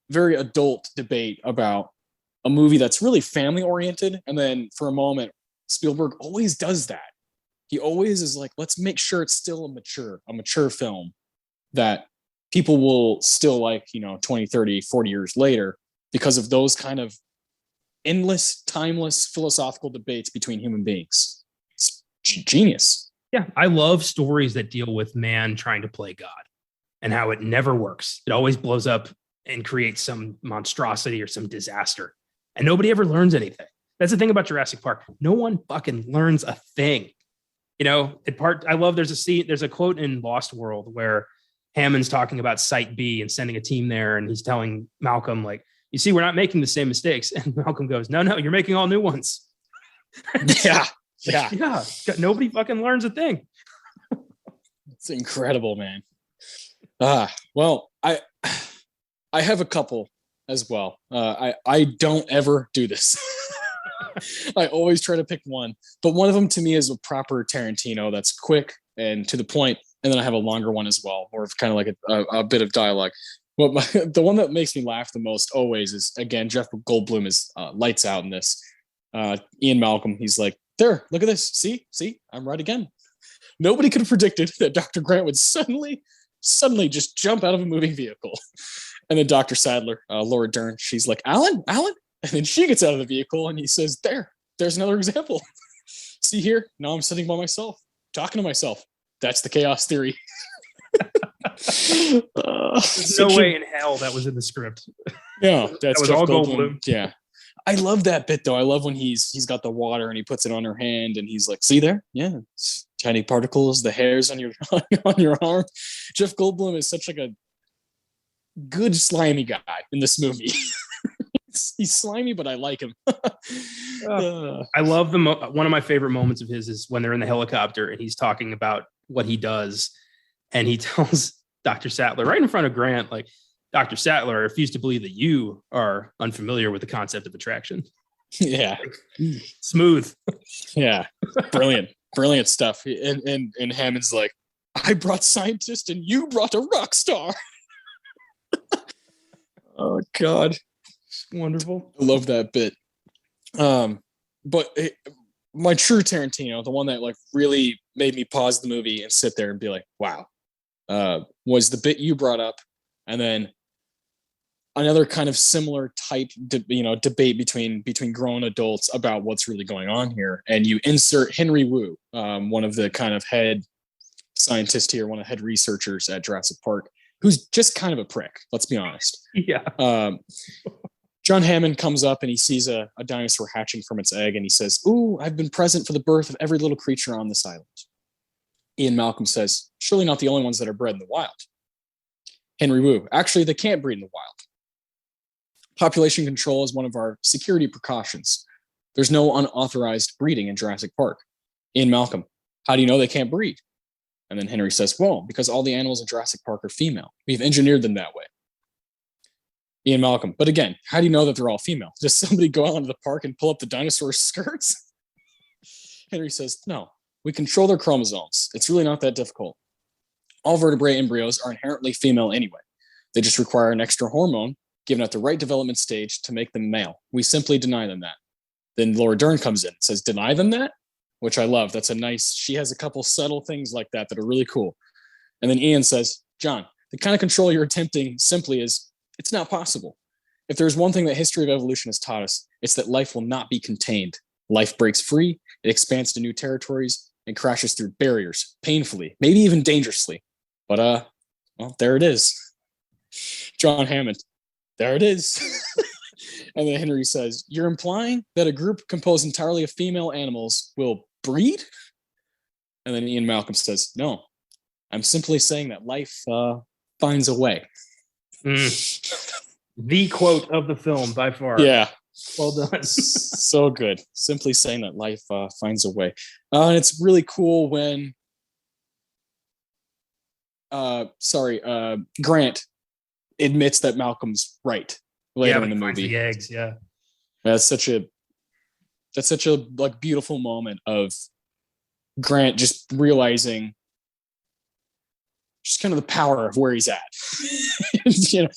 very adult debate about a movie that's really family oriented. And then for a moment, Spielberg always does that. He always is like, let's make sure it's still a mature film that people will still like, 20, 30, 40 years later because of those kind of endless, timeless philosophical debates between human beings. It's genius. Yeah, I love stories that deal with man trying to play God and how it never works. It always blows up and creates some monstrosity or some disaster. And nobody ever learns anything. That's the thing about Jurassic Park. No one fucking learns a thing. I love there's a quote in Lost World where Hammond's talking about Site B and sending a team there. And he's telling Malcolm, like, you see, we're not making the same mistakes. And Malcolm goes, no, you're making all new ones. Yeah. Nobody fucking learns a thing. It's incredible, man. Well, I have a couple as well. I don't ever do this. I always try to pick one, but one of them to me is a proper Tarantino that's quick and to the point, and then I have a longer one as well, or kind of like a bit of dialogue. But the one that makes me laugh the most always is, again, Jeff Goldblum is lights out in this. Ian Malcolm, he's like, there, look at this. See, I'm right again. Nobody could have predicted that Dr. Grant would suddenly just jump out of a moving vehicle. And then Dr. Sadler, Laura Dern, she's like, Alan? And then she gets out of the vehicle and he says, there's another example. See here, now I'm sitting by myself, talking to myself. That's the chaos theory. There's no way in hell that was in the script. Yeah, that was all Goldblum. Yeah. I love that bit though. I love when he's got the water and he puts it on her hand and he's like, see there? Yeah, it's tiny particles, the hairs on your on your arm. Jeff Goldblum is such like a good slimy guy in this movie. He's slimy, but I like him. I love one of my favorite moments of his is when they're in the helicopter and he's talking about what he does. And he tells Dr. Sattler right in front of Grant, like, Dr. Sattler, I refuse to believe that you are unfamiliar with the concept of attraction. Yeah. Smooth. Yeah. Brilliant stuff. And Hammond's like, I brought scientists and you brought a rock star. Oh, God. Wonderful. I love that bit. But my true Tarantino, the one that like really made me pause the movie and sit there and be like, wow, was the bit you brought up. And then another kind of similar type, debate between grown adults about what's really going on here. And you insert Henry Wu, one of the kind of head scientists here, one of the head researchers at Jurassic Park, who's just kind of a prick. Let's be honest. Yeah. John Hammond comes up and he sees a dinosaur hatching from its egg and he says, ooh, I've been present for the birth of every little creature on this island. Ian Malcolm says, surely not the only ones that are bred in the wild. Henry Wu, actually, they can't breed in the wild. Population control is one of our security precautions. There's no unauthorized breeding in Jurassic Park. Ian Malcolm, how do you know they can't breed? And then Henry says, well, because all the animals in Jurassic Park are female. We've engineered them that way. Ian Malcolm, but again, how do you know that they're all female? Does somebody go out into the park and pull up the dinosaur skirts? Henry says, no, we control their chromosomes. It's really not that difficult. All vertebrate embryos are inherently female anyway. They just require an extra hormone given at the right development stage to make them male. We simply deny them that. Then Laura Dern comes in and says, deny them that? Which I love. That's she has a couple subtle things like that are really cool. And then Ian says, John, the kind of control you're attempting simply is, it's not possible. If there's one thing that history of evolution has taught us, it's that life will not be contained. Life breaks free, it expands to new territories, and crashes through barriers, painfully, maybe even dangerously. But, well, there it is. John Hammond, there it is. And then Henry says, you're implying that a group composed entirely of female animals will breed? And then Ian Malcolm says, no, I'm simply saying that life finds a way. The quote of the film by far. Yeah. Well done. So good. Simply saying that life finds a way. And it's really cool when Grant admits that Malcolm's right later in the movie. The eggs, yeah. That's such a like beautiful moment of Grant just realizing just kind of the power of where he's at. You know,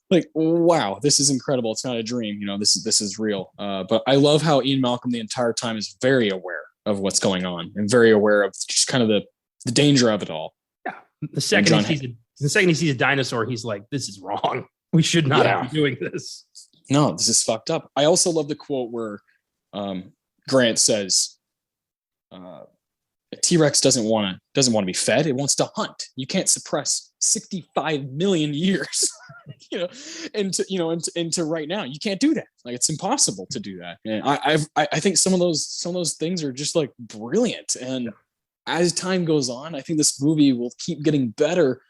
like, wow, this is incredible. It's not a dream. You know, this is real. But I love how Ian Malcolm the entire time is very aware of what's going on and very aware of just kind of the danger of it all. Yeah. The second he sees a dinosaur, he's like, this is wrong. We should not be doing this. No, this is fucked up. I also love the quote where Grant says, a T-Rex doesn't want to be fed. It wants to hunt. You can't suppress 65 million years, into right now. You can't do that. Like, it's impossible to do that. And I think some of those things are just like brilliant. And as time goes on, I think this movie will keep getting better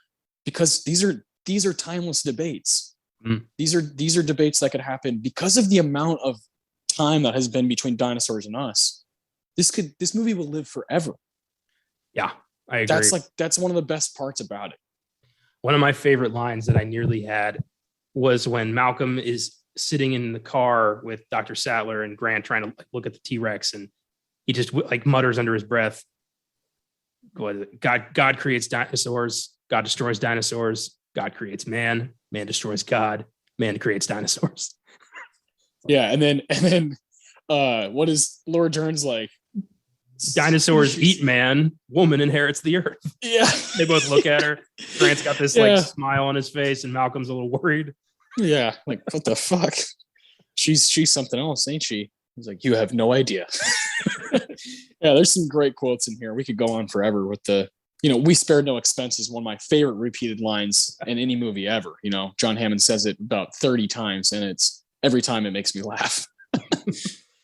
because these are timeless debates. These are debates that could happen because of the amount of time that has been between dinosaurs and us. This movie will live forever. Yeah, I agree. That's one of the best parts about it. One of my favorite lines that I nearly had was when Malcolm is sitting in the car with Dr. Sattler and Grant trying to look at the T-Rex, and he just like mutters under his breath, God creates dinosaurs, God destroys dinosaurs, God creates man, man destroys God, man creates dinosaurs. Yeah, and then what is Laura Dern's like? Dinosaurs eat man, woman inherits the earth. Yeah. They both look at her. Grant's got this like smile on his face, and Malcolm's a little worried. Yeah, like, what the fuck? She's something else, ain't she? He's like, you have no idea. Yeah, there's some great quotes in here. We could go on forever with we spared no expense is one of my favorite repeated lines in any movie ever. John Hammond says it about 30 times, and it's every time it makes me laugh.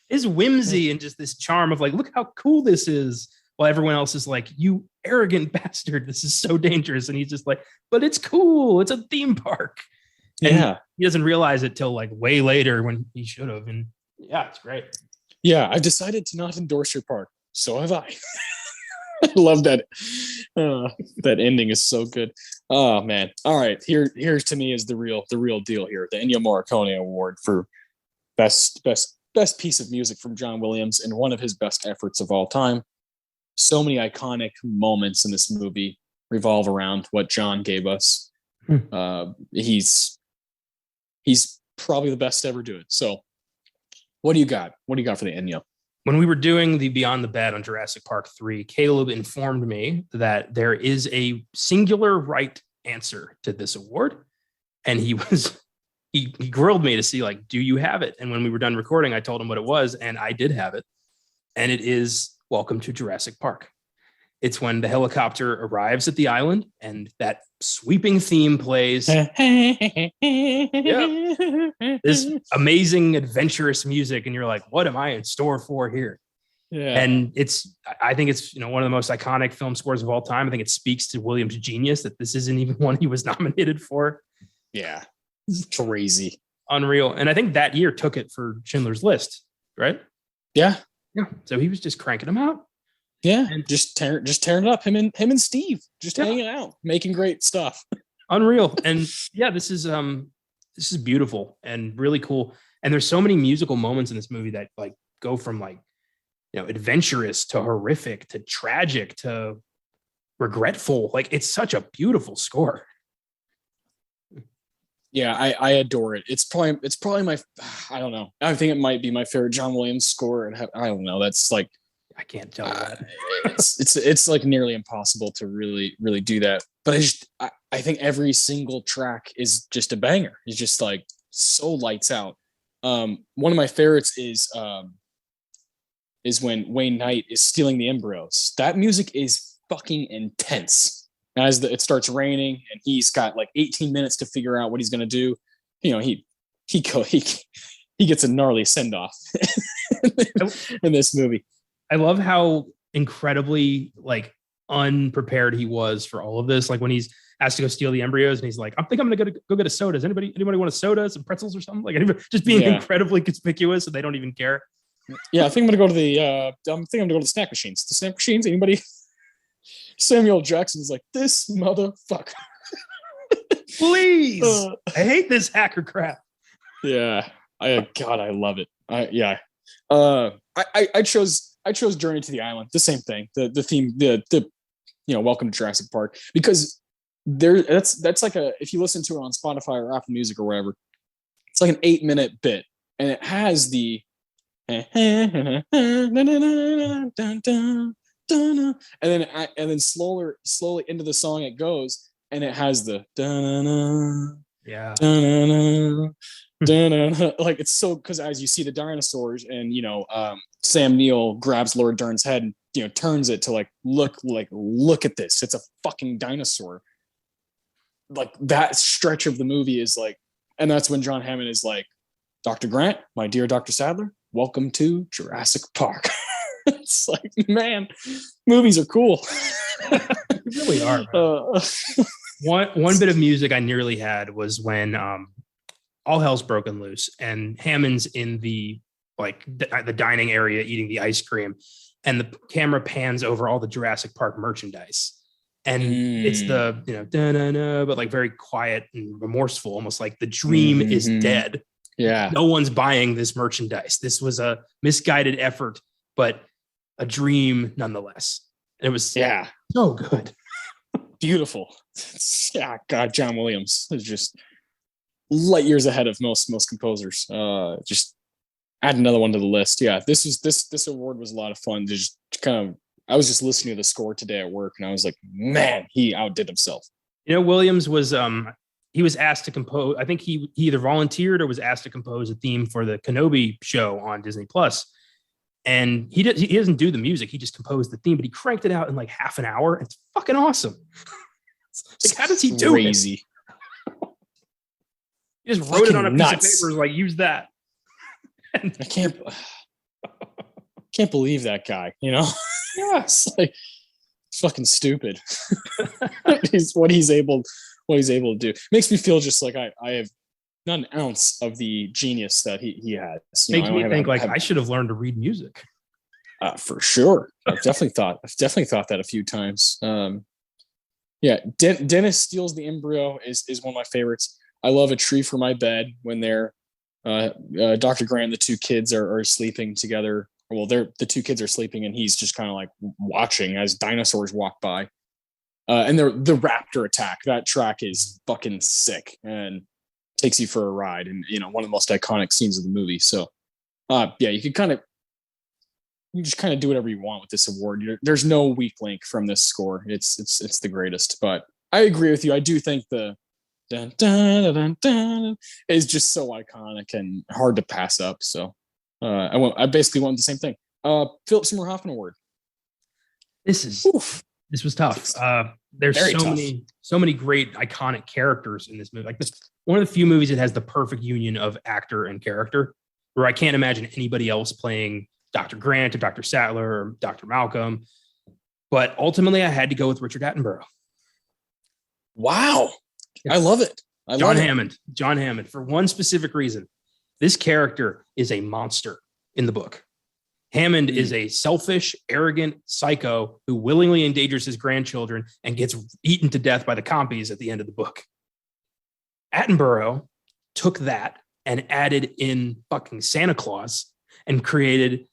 His whimsy and just this charm of like, look how cool this is, while everyone else is like, you arrogant bastard, this is so dangerous. And he's just like, but it's cool, it's a theme park. And he doesn't realize it till like way later when he should have. And yeah, it's great. Yeah, I've decided to not endorse your park. So have I. I love that. That ending is so good. Oh man. All right. Here's to me is the real deal here. The Ennio Morricone Award for best piece of music from John Williams and one of his best efforts of all time. So many iconic moments in this movie revolve around what John gave us. He's probably the best to ever do it. So what do you got? What do you got for the Ennio? When we were doing the Beyond the Bed on Jurassic Park 3, Caleb informed me that there is a singular right answer to this award. And he grilled me to see, like, do you have it? And when we were done recording, I told him what it was, and I did have it. And it is Welcome to Jurassic Park. It's when the helicopter arrives at the island and that sweeping theme plays. This amazing, adventurous music. And you're like, what am I in store for here? Yeah. And I think it's, one of the most iconic film scores of all time. I think it speaks to Williams' genius that this isn't even one he was nominated for. Yeah. Crazy. Unreal. And I think that year took it for Schindler's List, right? Yeah. Yeah. So he was just cranking them out. Yeah. And just tearing it up. Him and Steve just hanging out, making great stuff. Unreal. And yeah, this is beautiful and really cool. And there's so many musical moments in this movie that like go from like, adventurous to horrific to tragic to regretful. Like, it's such a beautiful score. Yeah, I adore it. It's probably my, I don't know. I think it might be my favorite John Williams score. And I don't know. That's like, I can't tell that. It's like nearly impossible to really do that. But I think every single track is just a banger. It's just like so lights out. One of my favorites is when Wayne Knight is stealing the embryos. That music is fucking intense. As it starts raining and he's got like 18 minutes to figure out what he's gonna do, he gets a gnarly send off in this movie. I love how incredibly like unprepared he was for all of this. Like when he's asked to go steal the embryos and he's like, I think I'm gonna go get a soda. Does anybody want a soda, some pretzels or something? Like just being incredibly conspicuous and they don't even care. Yeah, I think I'm gonna go to the snack machines. The snack machines, anybody? Samuel Jackson's like, this motherfucker. Please. I hate this hacker crap. Yeah. I love it. I chose Journey to the Island. The same thing. The theme, the Welcome to Jurassic Park, because that's like if you listen to it on Spotify or Apple Music or whatever, it's like an 8-minute bit, and it has the and then slowly into the song it goes, and it has the Yeah. like, it's so, because as you see the dinosaurs, and Sam Neill grabs Laura Dern's head and turns it to look at this, it's a fucking dinosaur. Like, that stretch of the movie is like, and that's when John Hammond is like, Dr. Grant, my dear Dr. Sadler, welcome to Jurassic Park. It's like, man, movies are cool. They really are. One bit of music I nearly had was when all hell's broken loose and Hammond's in the dining area eating the ice cream, and the camera pans over all the Jurassic Park merchandise. And it's the, da-na-na, but like very quiet and remorseful, almost like the dream is dead. Yeah. No one's buying this merchandise. This was a misguided effort, but a dream nonetheless. And it was so good. Beautiful. God, John Williams is just light years ahead of most composers. Just add another one to the list. Yeah, this award was a lot of fun. Just kind of, I was just listening to the score today at work, and I was like, man, he outdid himself. Williams was he was asked to compose. I think he either volunteered or was asked to compose a theme for the Kenobi show on Disney Plus. And he doesn't do the music. He just composed the theme, but he cranked it out in like half an hour. It's fucking awesome. Like, how does he do it? Crazy. He just wrote it on a piece of paper, like, use that. I can't believe that guy, Yeah, it's like, it's fucking stupid. what he's able to do makes me feel just like I have not an ounce of the genius that he has. Makes me think I should have learned to read music. For sure. I've definitely thought that a few times. Dennis Steals the Embryo is one of my favorites. I love A Tree for My Bed, when they're Dr. Grant and the two kids are sleeping together. Well, the two kids are sleeping, and he's just kind of like watching as dinosaurs walk by. And the raptor attack. That track is fucking sick and takes you for a ride, and one of the most iconic scenes of the movie. So you just kind of do whatever you want with this award. There's no weak link from this score. It's the greatest. But I agree with you. I do think the dun, dun, dun, dun, is just so iconic and hard to pass up. So I basically went with the same thing. Philip Seymour Hoffman Award. This was tough. There's so many great iconic characters in this movie. Like, this one of the few movies that has the perfect union of actor and character, where I can't imagine anybody else playing Dr. Grant or Dr. Sattler or Dr. Malcolm. But ultimately, I had to go with Richard Attenborough. Wow. I love it. John Hammond, for one specific reason. This character is a monster in the book. Hammond is a selfish, arrogant psycho who willingly endangers his grandchildren and gets eaten to death by the compies at the end of the book. Attenborough took that and added in fucking Santa Claus and created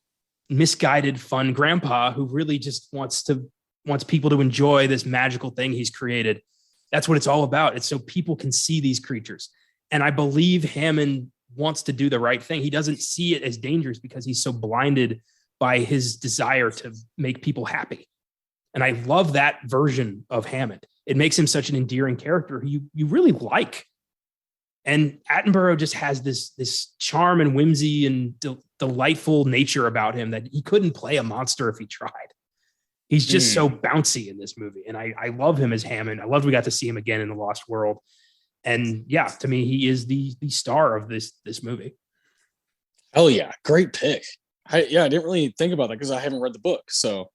misguided, fun grandpa who really just wants people to enjoy this magical thing he's created. That's what it's all about. It's so people can see these creatures. And I believe Hammond wants to do the right thing. He doesn't see it as dangerous because he's so blinded by his desire to make people happy. And I love that version of Hammond. It makes him such an endearing character who you really like. And Attenborough just has this charm and whimsy and delightful nature about him that he couldn't play a monster if he tried. He's just so bouncy in this movie. And I love him as Hammond. I loved we got to see him again in The Lost World. And yeah, to me, he is the star of this movie. Hell yeah. Great pick. I didn't really think about that because I haven't read the book. So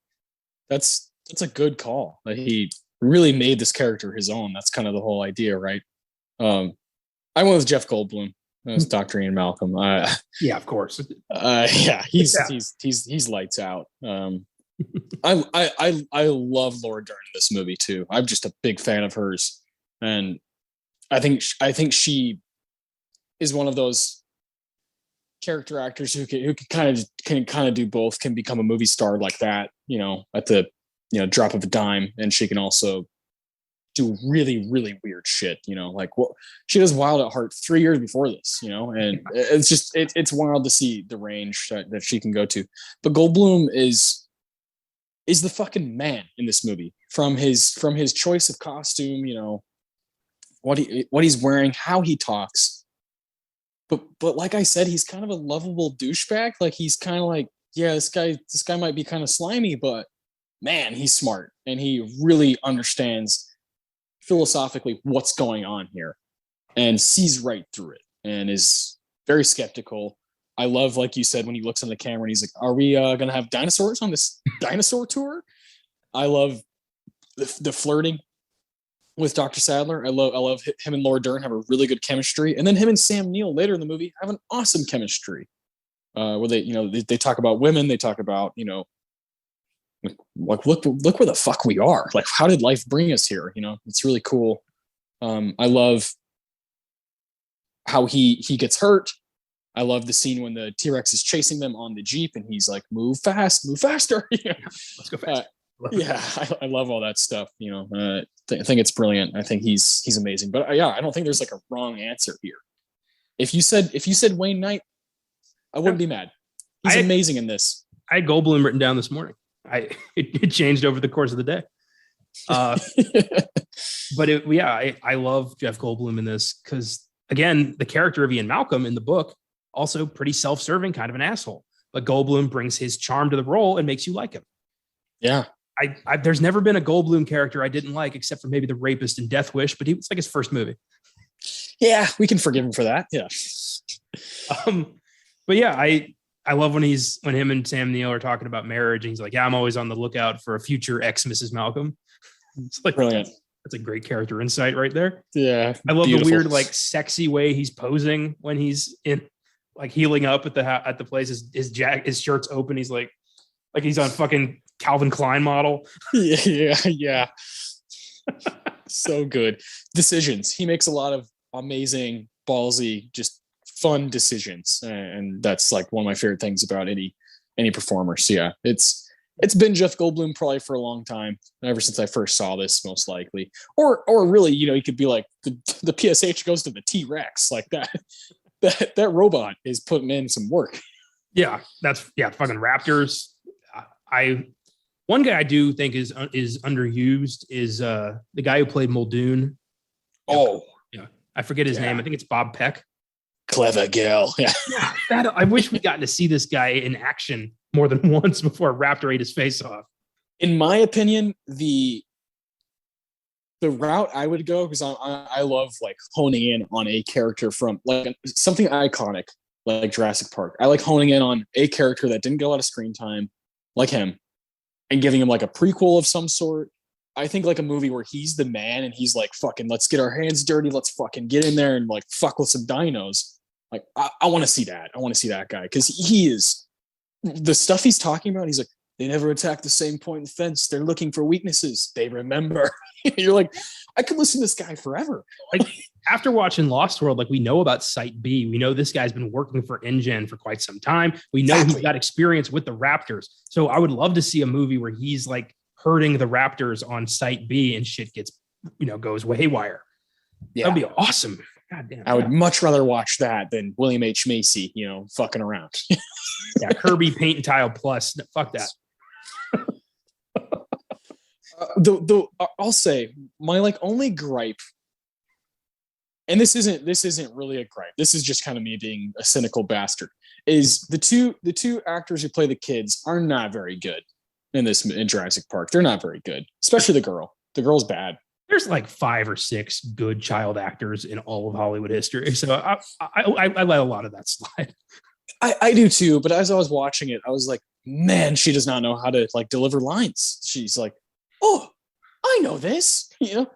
that's a good call that he really made this character his own. That's kind of the whole idea, right? I went with Jeff Goldblum as Dr. Ian Malcolm. Yeah, of course. He's lights out. I love Laura Dern in this movie too. I'm just a big fan of hers, and I think she is one of those character actors who can kind of do both, can become a movie star like that, at the drop of a dime, and she can also do really, really weird shit, like what she does Wild at Heart 3 years before this, and it's just it's wild to see the range that she can go to. But Goldblum is the fucking man in this movie, from his choice of costume, what he's wearing, how he talks. But like I said, he's kind of a lovable douchebag. Like, he's kind of like, yeah, this guy might be kind of slimy, but man, he's smart, and he really understands philosophically what's going on here and sees right through it and is very skeptical. I love, like you said, when he looks on the camera and he's like, are we gonna have dinosaurs on this dinosaur tour? I love the flirting with Dr. Sadler. I love him and Laura Dern have a really good chemistry, and then him and Sam Neill later in the movie have an awesome chemistry, where they talk about women, they talk about like, look where the fuck we are. Like, how did life bring us here? It's really cool. I love how he gets hurt. I love the scene when the T-Rex is chasing them on the Jeep, and he's like, move faster. Let's go fast. I love all that stuff. I think it's brilliant. I think he's amazing. But I don't think there's like a wrong answer here. If you said Wayne Knight, I wouldn't be mad. He's amazing in this. I had Goldblum written down this morning. It changed over the course of the day. But I love Jeff Goldblum in this because, again, the character of Ian Malcolm in the book, also pretty self-serving, kind of an asshole. But Goldblum brings his charm to the role and makes you like him. Yeah. There's never been a Goldblum character I didn't like, except for maybe the rapist in Death Wish, but it's like his first movie. Yeah, we can forgive him for that. Yeah. But yeah, I love when him and Sam Neill are talking about marriage, and he's like, yeah, I'm always on the lookout for a future ex Mrs. Malcolm. It's like, brilliant. That's a great character insight right there. Yeah. I love the weird, like, sexy way he's posing when he's in, like, healing up at the place. His shirt's open. He's like he's on fucking Calvin Klein model. Yeah. So good. Decisions. He makes a lot of amazing, ballsy, just fun decisions, and that's like one of my favorite things about any performer. So yeah, it's been Jeff Goldblum probably for a long time, ever since I first saw this, most likely. Or really, he could be like the PSH goes to the T-Rex, like that robot is putting in some work. Yeah, fucking Raptors. One guy I do think is underused is the guy who played Muldoon. Oh, yeah, I forget his name. I think it's Bob Peck. Clever girl. Yeah. I wish we'd gotten to see this guy in action more than once before Raptor ate his face off. In my opinion, the route I would go, because I love like honing in on a character from like something iconic like Jurassic Park. I like honing in on a character that didn't get a lot of screen time, like him, and giving him like a prequel of some sort. I think like a movie where he's the man and he's like, fucking, let's get our hands dirty. Let's fucking get in there and like fuck with some dinos. Like, I want to see that. I want to see that guy, because he is, the stuff he's talking about. He's like, they never attack the same point in the fence. They're looking for weaknesses. They remember. You're like, I could listen to this guy forever. Like, after watching Lost World, like, we know about Site B. We know this guy's been working for InGen for quite some time. We know he's got experience with the Raptors. So I would love to see a movie where he's like herding the Raptors on Site B and shit gets, goes haywire. Yeah. That'd be awesome. God damn. I would much rather watch that than William H. Macy, fucking around. Yeah, Kirby Paint and Tile Plus. Fuck that. I'll say my like only gripe, and this isn't really a gripe. This is just kind of me being a cynical bastard. Is the two actors who play the kids are not very good in Jurassic Park. They're not very good, especially the girl. The girl's bad. There's like 5 or 6 good child actors in all of Hollywood history. So I let a lot of that slide. I do too, but as I was watching it, I was like, man, she does not know how to like deliver lines. She's like, oh, I know this, it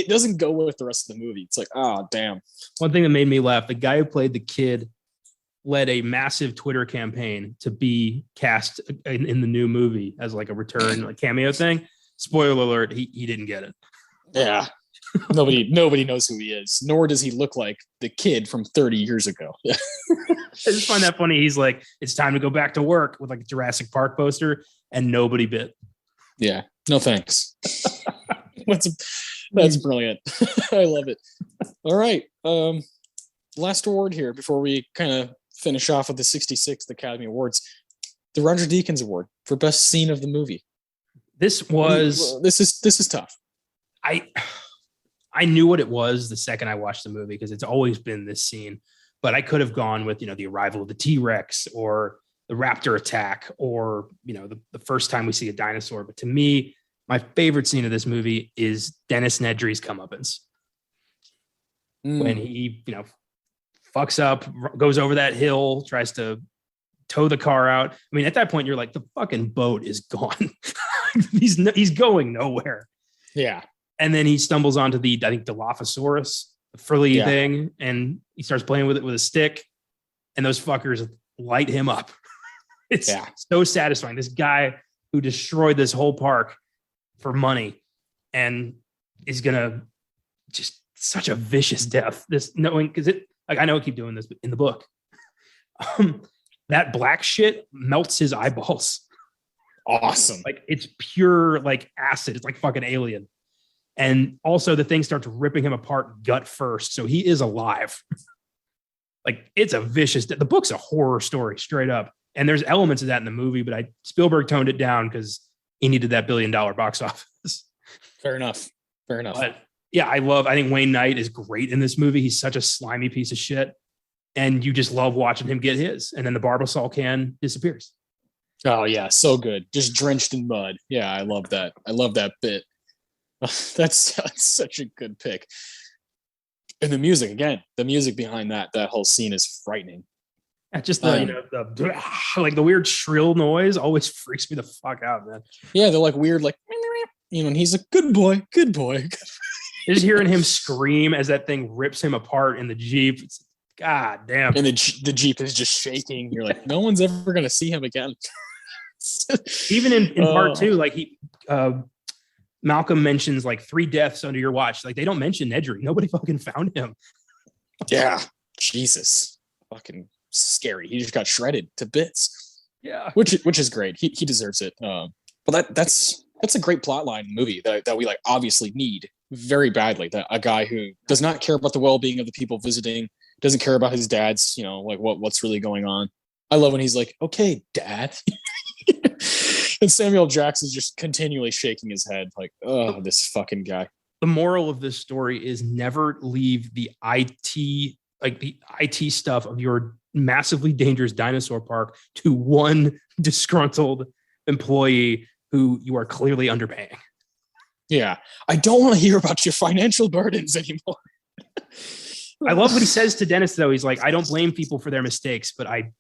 doesn't go with the rest of the movie. It's like, oh, damn. One thing that made me laugh, the guy who played the kid led a massive Twitter campaign to be cast in the new movie as like a return, like cameo thing. Spoiler alert, he didn't get it. Yeah. Nobody knows who he is, nor does he look like the kid from 30 years ago. I just find that funny. He's like, it's time to go back to work with like a Jurassic Park poster, and nobody bit. Yeah, no thanks. That's brilliant. I love it. All right. Last award here before we kind of finish off with the 66th Academy Awards. The Roger Deakins Award for Best Scene of the Movie. This is tough. I knew what it was the second I watched the movie because it's always been this scene, but I could have gone with, the arrival of the T-Rex or the raptor attack or, the first time we see a dinosaur. But to me, my favorite scene of this movie is Dennis Nedry's comeuppance. When he, fucks up, goes over that hill, tries to tow the car out. I mean, at that point, you're like, the fucking boat is gone. He's going nowhere. Yeah. And then he stumbles onto the Dilophosaurus, the frilly thing, and he starts playing with it with a stick, and those fuckers light him up. It's so satisfying. This guy who destroyed this whole park for money and is gonna just such a vicious death. This knowing because I know I keep doing this in the book. That black shit melts his eyeballs. Awesome. Like it's pure like acid. It's like fucking alien. And also the thing starts ripping him apart gut first. So he is alive. Like it's a vicious, the book's a horror story straight up. And there's elements of that in the movie, but Spielberg toned it down because he needed that $1 billion box office. Fair enough. But yeah, I think Wayne Knight is great in this movie. He's such a slimy piece of shit. And you just love watching him get his. And then the Barbasol can disappears. Oh yeah. So good. Just drenched in mud. Yeah. I love that. I love that bit. That's such a good pick. And the music behind that whole scene is frightening. Just the like the weird shrill noise always freaks me the fuck out, man. Yeah, they're like weird, like and he's a good boy. Just hearing him scream as that thing rips him apart in the Jeep. It's, God damn. And the Jeep is just shaking. You're like, no one's ever gonna see him again. Even in part two, like Malcolm mentions like 3 deaths under your watch. Like they don't mention Nedry. Nobody fucking found him. Yeah. Jesus. Fucking scary. He just got shredded to bits. Yeah. Which is great. He deserves it. But that's a great plot line in the movie that we like obviously need very badly. That a guy who does not care about the well-being of the people visiting, doesn't care about his dad's, like what's really going on. I love when he's like, okay, dad. And Samuel Jackson's just continually shaking his head like, oh, this fucking guy. The moral of this story is never leave the IT stuff of your massively dangerous dinosaur park to one disgruntled employee who you are clearly underpaying. Yeah. I don't want to hear about your financial burdens anymore. I love what he says to Dennis, though. He's like, I don't blame people for their mistakes, but I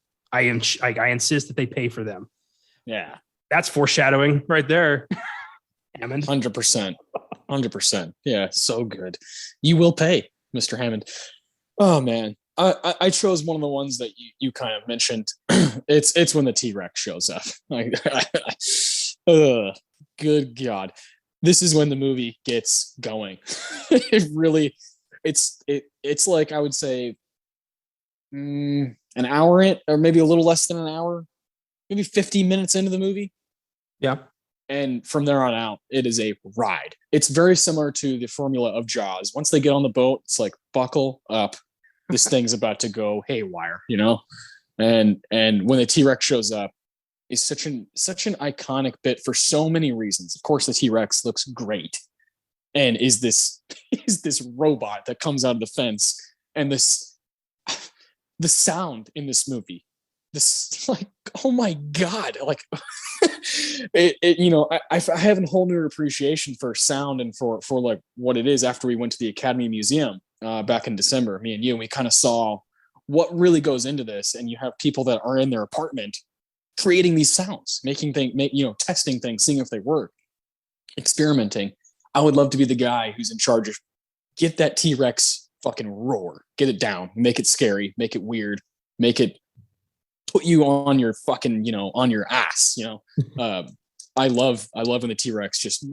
insist that they pay for them. Yeah. That's foreshadowing right there. Hammond. 100%. Yeah. So good. You will pay, Mr. Hammond. Oh man. I chose one of the ones that you kind of mentioned. It's when the T-Rex shows up. Like, good God. This is when the movie gets going. It's like, I would say an hour in, or maybe a little less than an hour, maybe 15 minutes into the movie. Yeah. And from there on out, it is a ride. It's very similar to the formula of Jaws. Once they get on the boat, it's like, buckle up. This thing's about to go haywire, And when the T-Rex shows up, is such an iconic bit for so many reasons. Of course, the T-Rex looks great, and is this robot that comes out of the fence, and the sound in this movie, this like, oh my God, like I have a whole new appreciation for sound and for like what it is after we went to the Academy Museum back in December, me and you, and we kind of saw what really goes into this. And you have people that are in their apartment creating these sounds, testing things, seeing if they work, experimenting. I would love to be the guy who's in charge of get that T-Rex fucking roar, get it down, make it scary, make it weird, make it put you on your fucking, on your ass, I love when the T-Rex just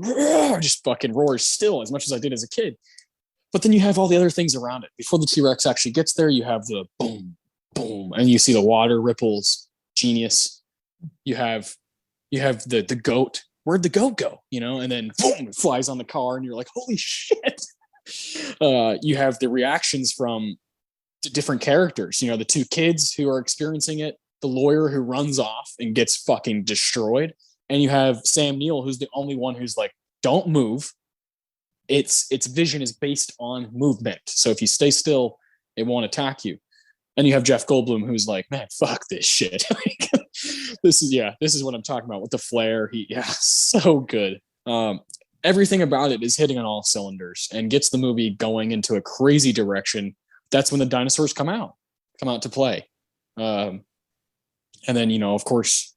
fucking roars still as much as I did as a kid. But then you have all the other things around it. Before the T-Rex actually gets there, you have the boom, boom, and you see the water ripples. Genius. You have the goat. Where'd the goat go? And then boom, it flies on the car, and you're like, holy shit. You have the reactions from the different characters. The two kids who are experiencing it, the lawyer who runs off and gets fucking destroyed, and you have Sam Neill, who's the only one who's like, don't move. Its vision is based on movement. So if you stay still, it won't attack you. And you have Jeff Goldblum, who's like, man, fuck this shit. This is what I'm talking about with the flare. So good. Everything about it is hitting on all cylinders and gets the movie going into a crazy direction. That's when the dinosaurs come out to play. And then, of course,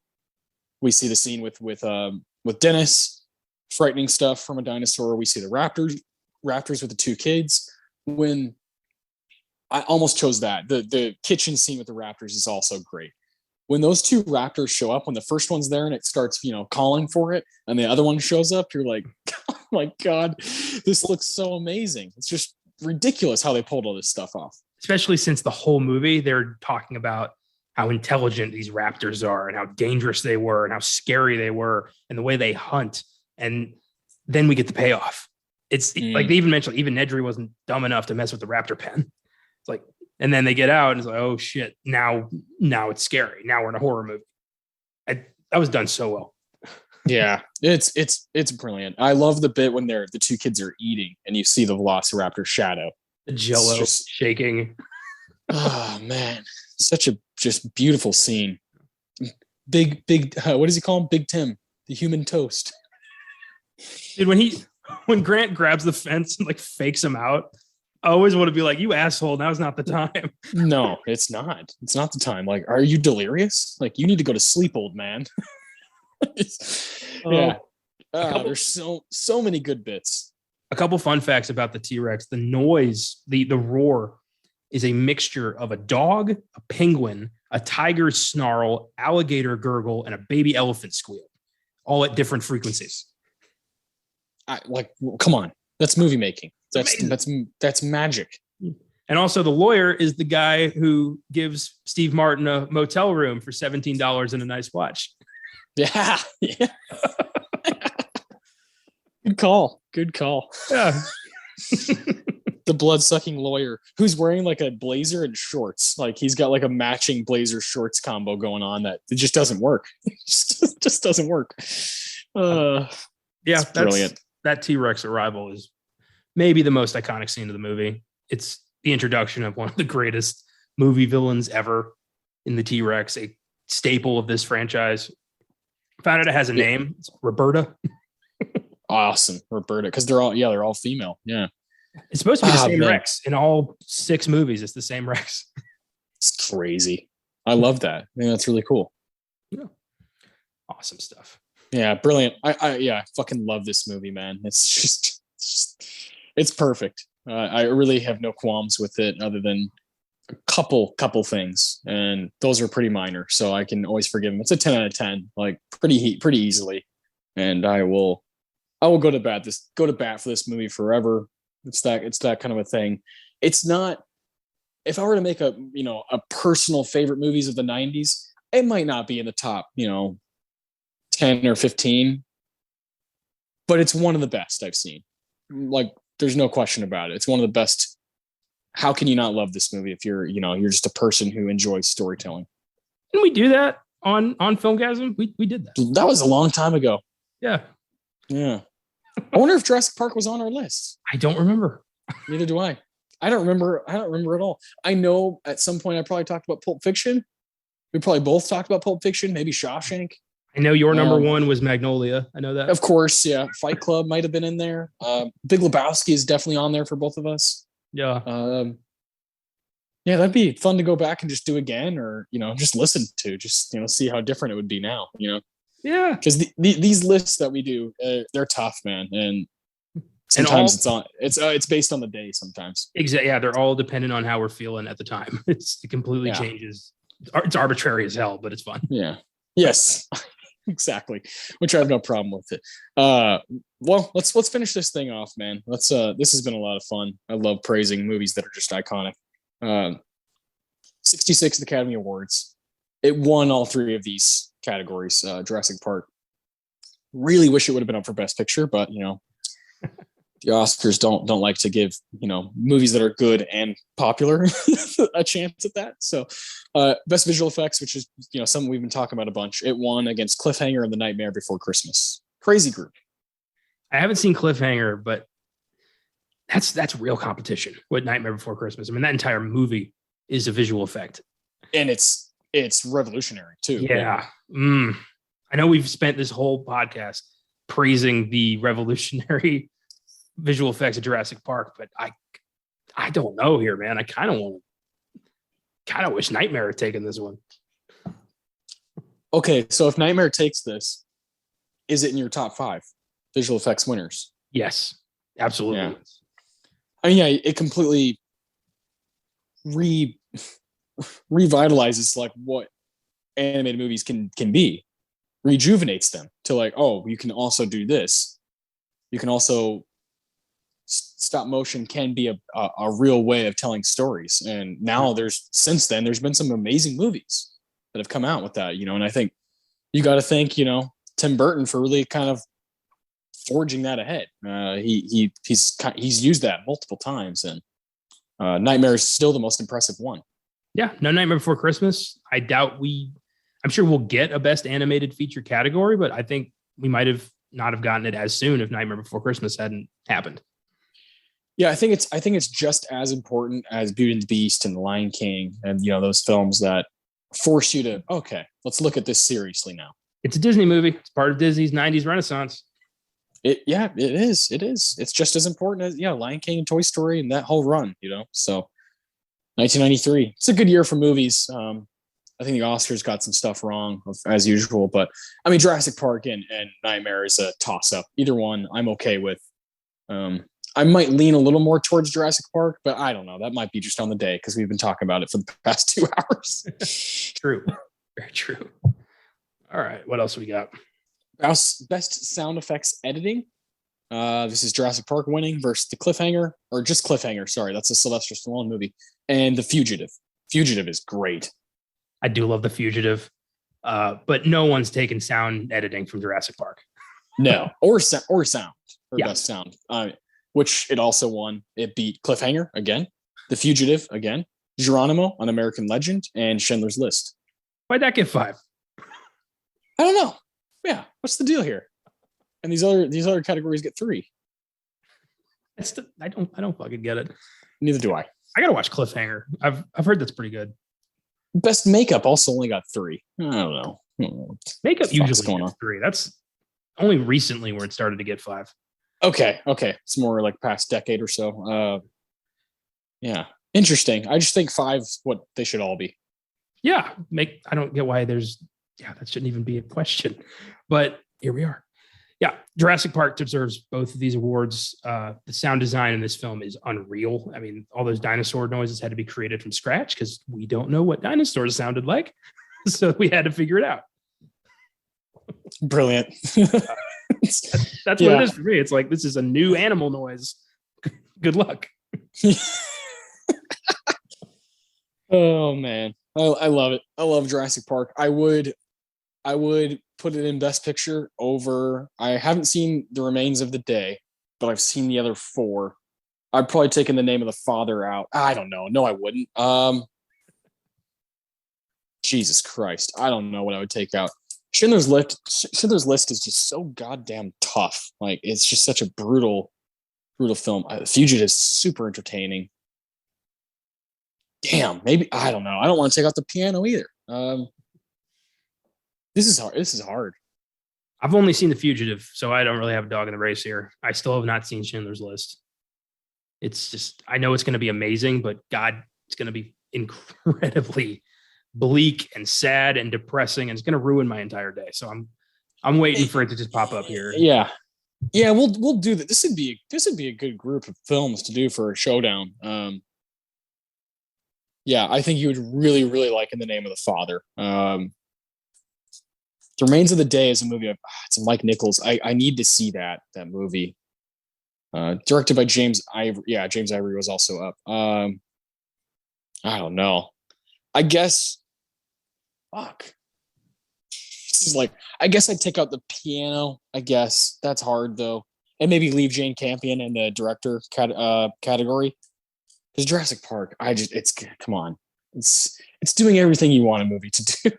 we see the scene with Dennis, frightening stuff from a dinosaur. We see the raptors with the two kids. When I almost chose that, the kitchen scene with the raptors is also great. When those two raptors show up, when the first one's there and it starts, calling for it, and the other one shows up, you're like, oh my God, this looks so amazing. It's just ridiculous how they pulled all this stuff off. Especially since the whole movie, they're talking about how intelligent these raptors are and how dangerous they were and how scary they were and the way they hunt. And then we get the payoff. It's like they even mentioned, even Nedry wasn't dumb enough to mess with the raptor pen. It's like, and then they get out and it's like, oh shit, now it's scary. Now we're in a horror movie. That was done so well. Yeah, it's brilliant. I love the bit when the two kids are eating and you see the Velociraptor shadow. The jello just shaking. Oh man, such a just beautiful scene. Big, what does he call him? Big Tim, the human toast. Dude, when Grant grabs the fence and like fakes him out, I always want to be like, you asshole, now's not the time. No, it's not. It's not the time. Like, are you delirious? Like, you need to go to sleep, old man. Yeah. There's so many good bits. A couple fun facts about the T-Rex. The noise, the roar is a mixture of a dog, a penguin, a tiger's snarl, alligator gurgle, and a baby elephant squeal, all at different frequencies. Come on, that's movie making. That's magic. And also, the lawyer is the guy who gives Steve Martin a motel room for $17 and a nice watch. Yeah. Good call. Yeah. The blood-sucking lawyer who's wearing like a blazer and shorts. Like he's got like a matching blazer shorts combo going on that it just doesn't work. It just doesn't work. Yeah, that's brilliant. That T-Rex arrival is maybe the most iconic scene of the movie. It's the introduction of one of the greatest movie villains ever in the T-Rex, a staple of this franchise. Found out it has a name. It's Roberta. Awesome. Roberta. Because they're all female. Yeah. It's supposed to be the same Rex in all 6 movies. It's the same Rex. It's crazy. I love that. Yeah, that's really cool. Yeah. Awesome stuff. Yeah, brilliant. I fucking love this movie, man. It's it's perfect. I really have no qualms with it other than a couple things, and those are pretty minor, so I can always forgive them. It's a 10 out of 10, like pretty easily, and I will go to bat for this movie forever. It's that kind of a thing. It's not. If I were to make a personal favorite movies of the 90s, it might not be in the top 10 or 15, but it's one of the best I've seen. Like, there's no question about it. It's one of the best. How can you not love this movie if you're just a person who enjoys storytelling? Didn't we do that on Filmgazm? We did that. That was a long time ago. Yeah. I wonder if Jurassic Park was on our list. I don't remember. Neither do I. I don't remember at all. I know at some point I probably talked about Pulp Fiction. We probably both talked about Pulp Fiction, maybe Shawshank. I know your number one was Magnolia. I know that. Of course, yeah. Fight Club might have been in there. Big Lebowski is definitely on there for both of us. Yeah. Yeah, that'd be fun to go back and just do again, or just listen to, just see how different it would be now. Yeah. Because these lists that we do, they're tough, man, and sometimes it's based on the day. Sometimes. Exactly. Yeah, they're all dependent on how we're feeling at the time. It completely changes. It's arbitrary as hell, but it's fun. Yeah. Yes. exactly. Which I have no problem with it. Well, let's finish this thing off, man. This has been a lot of fun. I love praising movies that are just iconic. 66 Academy Awards. It won all three of these categories. Jurassic Park. Really wish it would have been up for Best Picture, but the Oscars don't like to give movies that are good and popular a chance at that. So Best Visual Effects, which is something we've been talking about a bunch, it won against Cliffhanger and The Nightmare Before Christmas. Crazy group. I haven't seen Cliffhanger, but that's real competition with Nightmare Before Christmas. I mean, that entire movie is a visual effect, and it's revolutionary too. Yeah. I know we've spent this whole podcast praising the revolutionary visual effects of Jurassic Park, but I don't know here, man. I kind of wish Nightmare had taken this one. Okay, so if Nightmare takes this, is it in your top 5 visual effects winners? Yes, absolutely. Yeah. I mean, yeah, it completely revitalizes like what animated movies can be, rejuvenates them to like, oh, you can also do this. You can also stop motion can be a real way of telling stories. And now since then there's been some amazing movies that have come out with that, and I think you got to thank, Tim Burton for really kind of forging that ahead. He's used that multiple times, and Nightmare is still the most impressive one. Yeah, no Nightmare Before Christmas. I'm sure we'll get a Best Animated Feature category, but I think we might have not have gotten it as soon if Nightmare Before Christmas hadn't happened. Yeah, I think it's just as important as Beauty and the Beast and The Lion King and those films that force you to, okay, let's look at this seriously now. It's a Disney movie. It's part of Disney's 90s Renaissance. It is. It's just as important as Lion King and Toy Story and that whole run, So 1993. It's a good year for movies. I think the Oscars got some stuff wrong as usual, but I mean Jurassic Park and Nightmare is a toss up. Either one I'm okay with. I might lean a little more towards Jurassic Park, but I don't know. That might be just on the day because we've been talking about it for the past 2 hours. True. Very true. All right. What else we got? Best sound effects editing. This is Jurassic Park winning versus The Cliffhanger, or just Cliffhanger. Sorry, that's a Sylvester Stallone movie. And The Fugitive. Fugitive is great. I do love The Fugitive, but no one's taken sound editing from Jurassic Park. No, or sound, best sound. Which it also won. It beat Cliffhanger again, The Fugitive again, Geronimo, An American Legend, and Schindler's List. Why'd that get 5? I don't know. Yeah, what's the deal here? And these other categories get 3. I don't fucking get it. Neither do I. I gotta watch Cliffhanger. I've heard that's pretty good. Best makeup also only got 3. I don't know. Makeup usually gets 3. That's only recently where it started to get 5. Okay. It's more like past decade or so. Yeah. Interesting. I just think 5 is what they should all be. Yeah. I don't get why that shouldn't even be a question. But here we are. Yeah. Jurassic Park deserves both of these awards. The sound design in this film is unreal. I mean, all those dinosaur noises had to be created from scratch because we don't know what dinosaurs sounded like. So we had to figure it out. Brilliant. That's what it is for me. It's like, this is a new animal noise. Good luck. Oh man. I love it. I love Jurassic Park. I would put it in Best Picture over. I haven't seen The Remains of the Day, but I've seen the other 4. I'd probably taken The Name of the Father out. I don't know. No, I wouldn't. Jesus Christ. I don't know what I would take out. Schindler's List is just so goddamn tough. Like, it's just such a brutal film. Fugitive is super entertaining. Damn, maybe I don't know. I don't want to take out the piano either. This is hard. I've only seen The Fugitive, so I don't really have a dog in the race here. I still have not seen Schindler's List. It's just, I know it's going to be amazing, but God, it's going to be incredibly bleak and sad and depressing, and it's going to ruin my entire day. So I'm waiting for it to just pop up here. Yeah, we'll do that. This would be a good group of films to do for a showdown. Yeah, I think you would really, really like In the Name of the Father. The Remains of the Day is a movie. It's Mike Nichols. I need to see that movie. Directed by James Ivory. Yeah, James Ivory was also up. I don't know. I guess. Fuck. This is like. I guess I'd take out the piano. I guess that's hard though, and maybe leave Jane Campion in the director category. Because Jurassic Park, it's come on, it's doing everything you want a movie to do.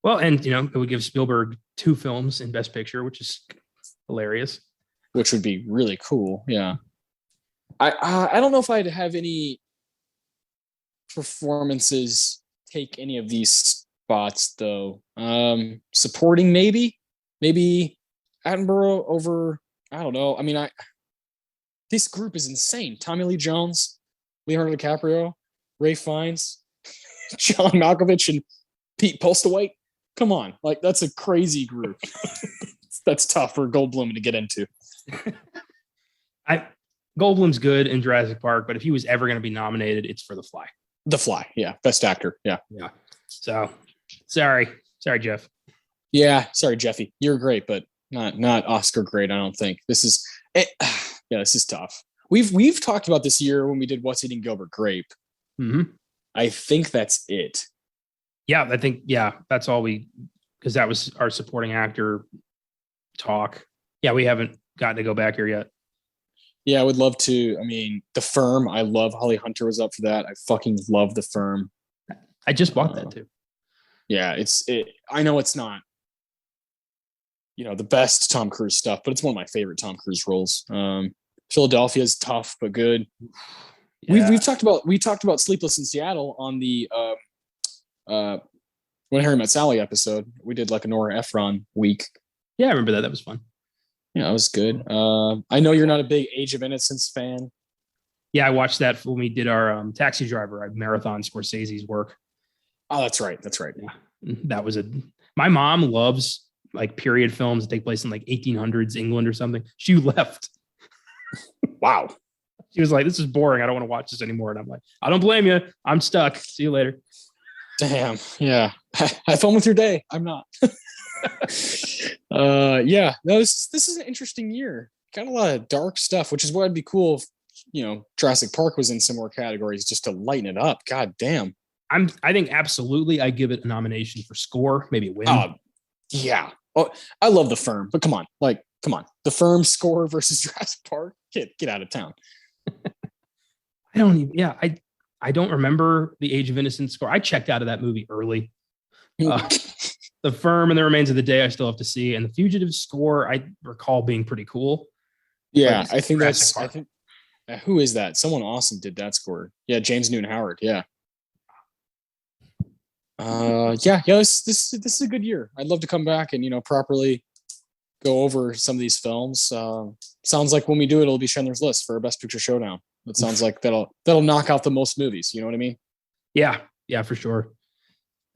Well, and it would give Spielberg 2 films in Best Picture, which is hilarious. Which would be really cool. Yeah. I don't know if I'd have any performances take any of these spots though. Supporting maybe Attenborough over. I don't know. I mean, this group is insane. Tommy Lee Jones, Leonardo DiCaprio, Ray Fiennes, John Malkovich, and Pete Postlewaite. Come on, like that's a crazy group. That's tough for Goldblum to get into. Goldblum's good in Jurassic Park, but if he was ever going to be nominated, it's for The Fly. The Fly, yeah, best actor, yeah. So, sorry, Jeff. Yeah, sorry, Jeffy. You're great, but not Oscar great. I don't think this is. This is tough. We've talked about this year when we did What's Eating Gilbert Grape. Mm-hmm. I think that's it. Yeah, I think that's all because that was our supporting actor talk. Yeah, we haven't gotten to go back here yet. Yeah, I would love to. I mean, The Firm. I love Holly Hunter was up for that. I fucking love The Firm. I just bought that too. Yeah, I know it's not, the best Tom Cruise stuff, but it's one of my favorite Tom Cruise roles. Philadelphia is tough but good. Yeah. We talked about Sleepless in Seattle on the When Harry Met Sally episode. We did like a Nora Ephron week. Yeah, I remember that. That was fun. Yeah, that was good. I know you're not a big Age of Innocence fan. Yeah, I watched that when we did our Taxi Driver. I marathon Scorsese's work. Oh, that's right. Yeah, that was my mom loves like period films that take place in like 1800s England or something. She left. Wow. She was like, this is boring. I don't want to watch this anymore. And I'm like, I don't blame you. I'm stuck. See you later. Damn. Yeah. Have fun with your day. I'm not. Yeah. No, this is an interesting year. Got a lot of dark stuff, which is what would be cool if, Jurassic Park was in similar categories just to lighten it up. God damn. I think absolutely I give it a nomination for score, maybe a win. Yeah. Oh, I love The Firm, but come on. The Firm score versus Jurassic Park. Get out of town. I don't remember the Age of Innocence score. I checked out of that movie early. The Firm and The Remains of the Day I still have to see, and The Fugitive score I recall being pretty cool. Yeah, I think who is that? Someone awesome did that score. Yeah, James Newton Howard. Yeah. This is a good year. I'd love to come back and properly go over some of these films. Sounds like when we do it, it'll be Schindler's List for a Best Picture showdown. It sounds like that'll knock out the most movies. You know what I mean? Yeah, for sure.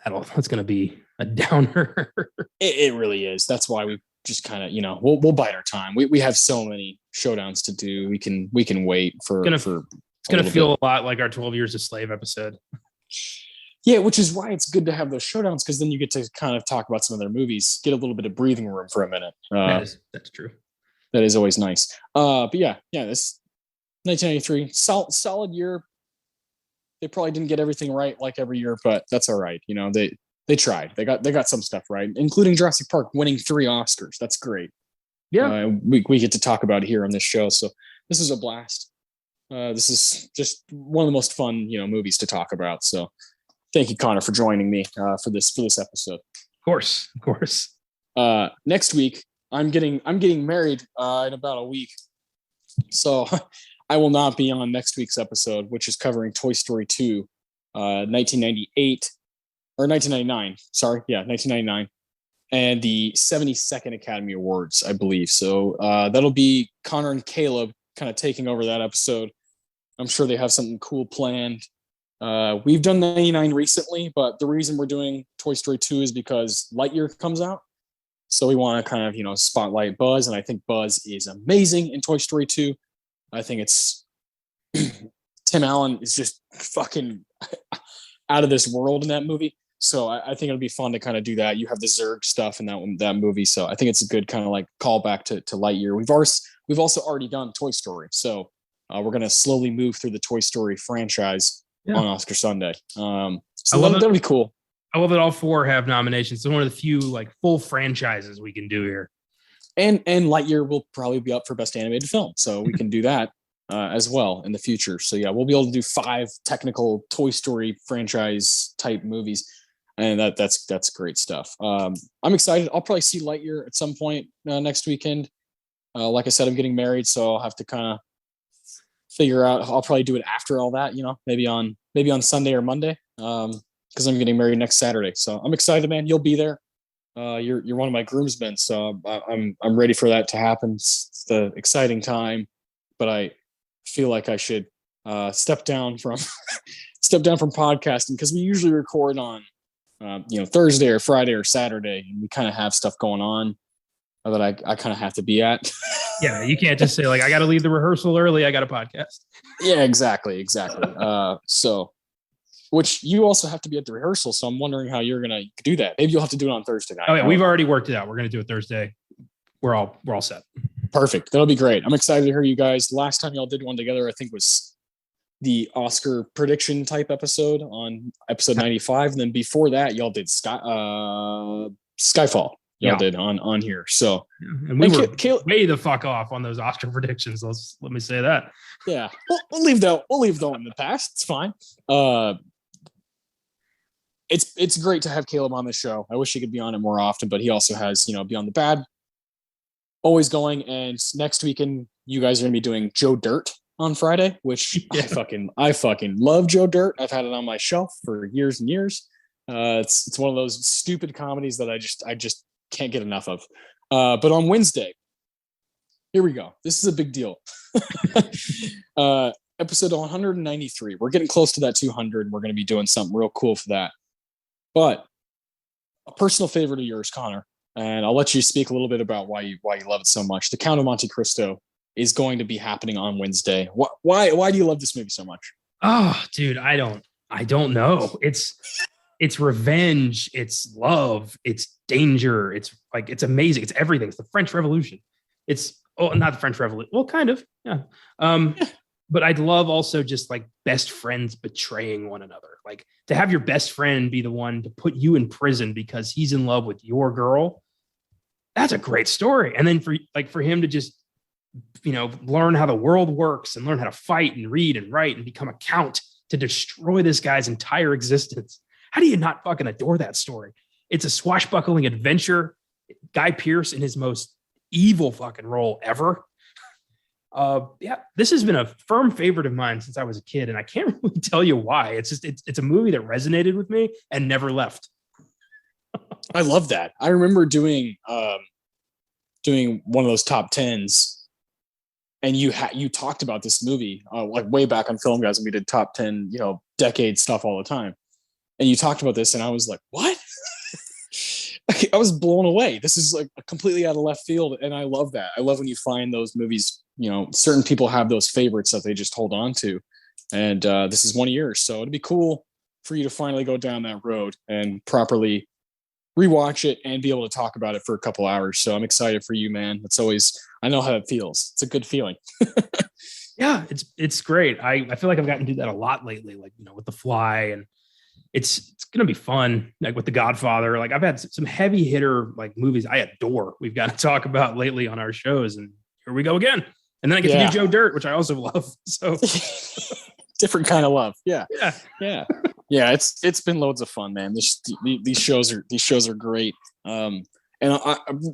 That's gonna be a downer. It really is. That's why we just kind of we'll bide our time. We have so many showdowns to do. We can wait for. It's gonna feel a lot like our 12 Years a Slave episode. Yeah, which is why it's good to have those showdowns, because then you get to kind of talk about some of their movies, get a little bit of breathing room for a minute. That's true. That is always nice. But this 1993 solid year. They probably didn't get everything right like every year, but that's all right. They tried. They got some stuff right, including Jurassic Park winning 3 Oscars. That's great. Yeah, we get to talk about it here on this show, so this is a blast. This is just one of the most fun movies to talk about. So. Thank you, Connor, for joining me for this episode. Of course. Next week, I'm getting married in about a week, so I will not be on next week's episode, which is covering Toy Story 2, 1998 or 1999. Sorry, 1999, and the 72nd Academy Awards, I believe. So that'll be Connor and Caleb kind of taking over that episode. I'm sure they have something cool planned. We've done 99 recently, but the reason we're doing Toy Story 2 is because Lightyear comes out. So we want to kind of, spotlight Buzz. And I think Buzz is amazing in Toy Story 2. I think it's Tim Allen is just fucking out of this world in that movie. So I think it'll be fun to kind of do that. You have the Zurg stuff in that movie, so I think it's a good kind of like callback to Lightyear. We've also already done Toy Story, so we're gonna slowly move through the Toy Story franchise on Oscar Sunday. So that'll be cool. I love that all four have nominations. It's one of the few like full franchises we can do here. And Lightyear will probably be up for Best Animated Film, so we can do that as well in the future. So yeah, we'll be able to do 5 technical Toy Story franchise type movies, and that's great stuff. I'm excited. I'll probably see Lightyear at some point next weekend. Like I said, I'm getting married, so I'll have to kind of figure out. I'll probably do it after all that, maybe on Sunday or Monday, because I'm getting married next Saturday. So I'm excited, man. You'll be there. You're one of my groomsmen, so I'm ready for that to happen. It's the exciting time, but I feel like I should step down from podcasting, because we usually record on Thursday or Friday or Saturday, and we kind of have stuff going on that I kind of have to be at. Yeah, you can't just say like, I got to leave the rehearsal early, I got a podcast. Yeah, exactly. So, which you also have to be at the rehearsal, so I'm wondering how you're gonna do that. Maybe you'll have to do it on Thursday night. Oh yeah, we've already worked it out. We're gonna do it Thursday. We're all set. Perfect. That'll be great. I'm excited to hear you guys. Last time y'all did one together, I think, was the Oscar prediction type episode on episode 95, and then before that, y'all did Skyfall. Y'all did on here. So, and we were way the fuck off on those Oscar predictions. Let me say that. Yeah, we'll leave that in the past. It's fine. It's great to have Caleb on the show. I wish he could be on it more often, but he also has, Beyond the Bad always going. And next weekend, you guys are going to be doing Joe Dirt on Friday, which I fucking love Joe Dirt. I've had it on my shelf for years and years. It's one of those stupid comedies that I just can't get enough of. But on Wednesday, here we go. This is a big deal. Episode 193. We're getting close to that 200. We're going to be doing something real cool for that. But a personal favorite of yours, Connor, and I'll let you speak a little bit about why you love it so much. The Count of Monte Cristo is going to be happening on Wednesday. Why do you love this movie so much? Oh, dude, I don't know. It's revenge, it's love, it's danger. It's amazing. It's everything. It's the French Revolution. It's not the French Revolution. Well, kind of, yeah. But I'd love also just like best friends betraying one another. Like to have your best friend be the one to put you in prison because he's in love with your girl. That's a great story. And then for him to just, learn how the world works and learn how to fight and read and write and become a count to destroy this guy's entire existence. How do you not fucking adore that story? It's a swashbuckling adventure. Guy Pearce in his most evil fucking role ever. This has been a firm favorite of mine since I was a kid, and I can't really tell you why. It's a movie that resonated with me and never left. I love that. I remember doing one of those top 10s, and you talked about this movie like way back on Filmgazm. We did top 10 decade stuff all the time, and you talked about this, and I was like, what? I was blown away. This is like completely out of left field, and I love that. I love when you find those movies. Certain people have those favorites that they just hold on to, and this is one of yours. So it'd be cool for you to finally go down that road and properly rewatch it and be able to talk about it for a couple hours. So I'm excited for you, man. I know how it feels. It's a good feeling. Yeah, it's great. I feel like I've gotten to do that a lot lately, like with The Fly, and it's gonna be fun, like with The Godfather. Like I've had some heavy hitter like movies I adore we've got to talk about lately on our shows, and here we go again. And then I get to do Joe Dirt, which I also love. So different kind of love. Yeah. It's been loads of fun, man. These shows are great. And